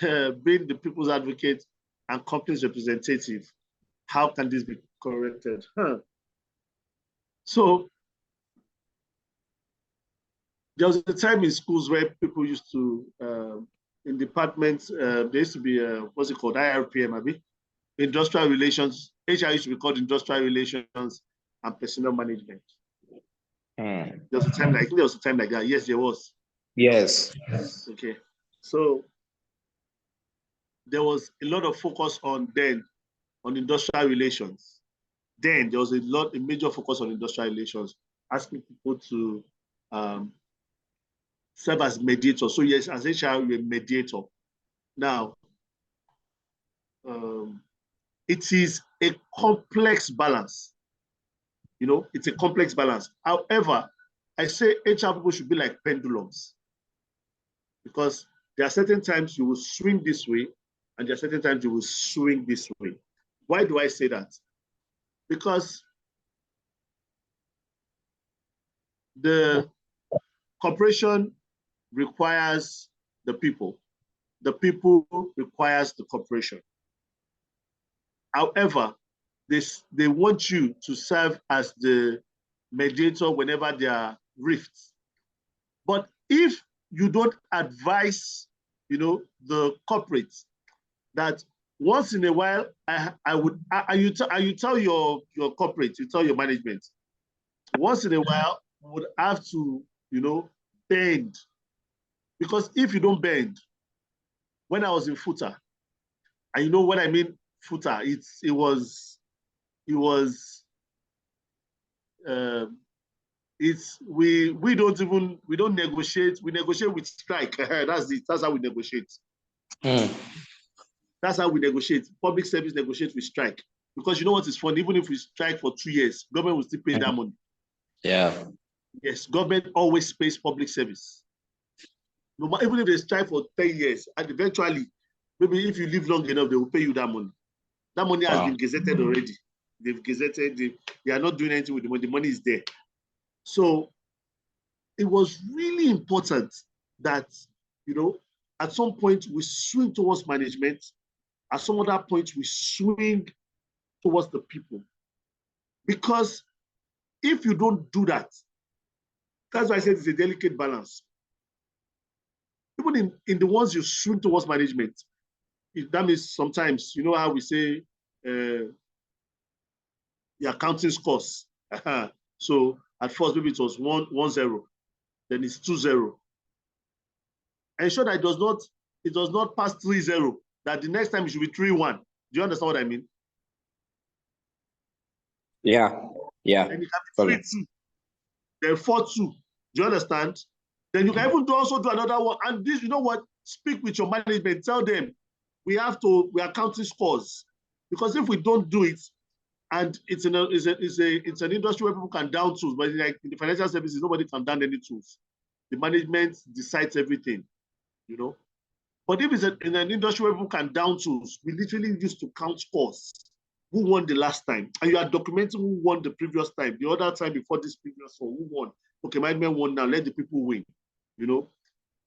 A: Being the people's advocate and company's representative. How can this be corrected? So there was a time in schools where people used to, in departments, there used to be, what's it called, IRPM, maybe? Industrial relations. HR used to be called industrial relations and personnel management. There was a time like, I think there was a time like that. Yes, there was.
C: Yes.
A: Okay. So there was a lot of focus on industrial relations. Then there was a major focus on industrial relations, asking people to serve as mediators. So yes, as HR, you're a mediator. Now, it is a complex balance. You know, it's a complex balance. However, I say HR people should be like pendulums, because there are certain times you will swing this way, and there are certain times you will swing this way. Why do I say that? Because the corporation requires the people requires the corporation. However, they want you to serve as the mediator whenever there are rifts. But if you don't advise, the corporates that once in a while, you tell your corporate, you tell your management, once in a while, you would have to, bend. Because if you don't bend, when I was in FUTA, and you know what I mean, FUTA, we don't negotiate, we negotiate with strike. That's how we negotiate. That's how we negotiate. Public service negotiates with strike. Because you know what is funny? Even if we strike for 2 years, government will still pay that money.
C: Yeah.
A: Yes, government always pays public service. No matter, even if they strike for 10 years, and eventually, maybe if you live long enough, they will pay you that money. That money has been gazetted already. They've gazetted, they are not doing anything with the money. The money is there. So it was really important that, at some point we swing towards management. At some other point, we swing towards the people. Because if you don't do that, that's why I said it's a delicate balance. Even in the ones you swing towards management, that means sometimes, you know how we say the accounting scores. So at first, maybe it was 1-0, then it's 2-0. Ensure that it does not pass 3-0, that the next time it should be 3-1. Do you understand what I mean?
C: Yeah.
A: And it can be 3-2, then 4-2. Do you understand? Then you can even also do another one. And this, you know what? Speak with your management. Tell them we are counting scores. Because if we don't do it, and it's an industry where people can down tools, but like in the financial services, nobody can down any tools. The management decides everything, But if it's in an industry where people can down tools, we literally used to count scores. Who won the last time? And you are documenting who won the previous time, the other time before this previous one, who won? Okay, management won now, let the people win, Who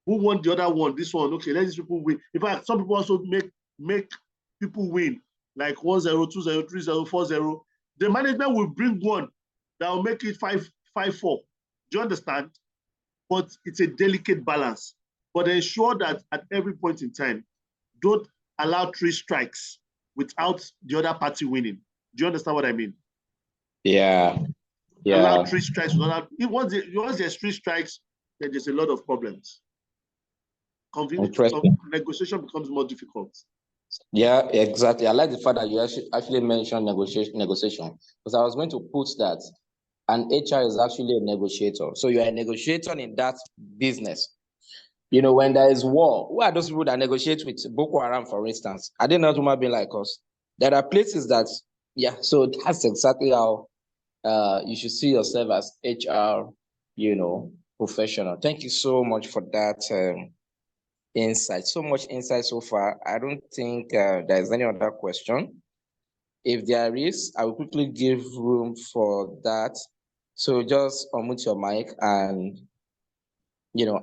A: won the other one? This one, okay, let these people win. In fact, some people also make people win, like 1-0, 2-0, 3-0, 4-0. The management will bring one that will make it 5-4. Do you understand? But it's a delicate balance. But ensure that at every point in time, don't allow 3 strikes without the other party winning. Do you understand what I mean?
C: Yeah.
A: Allow 3 strikes without. Once there's 3 strikes, then there's a lot of problems. Negotiation becomes more difficult.
C: Yeah, exactly. I like the fact that you actually mentioned negotiation, because I was going to put that an HR is actually a negotiator. So you are a negotiator in that business. When there is war, who are those people that negotiate with Boko Haram, for instance? Are they not human beings like us? There are places that, so that's exactly how you should see yourself as HR, professional. Thank you so much for that insight. So much insight so far. I don't think there's any other question. If there is, I will quickly give room for that. So just unmute your mic and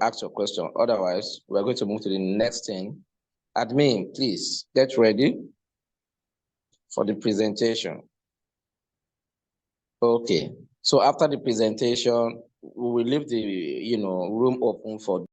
C: ask your question. Otherwise, we're going to move to the next thing. Admin, please get ready for the presentation. Okay. So after the presentation, we will leave the room open for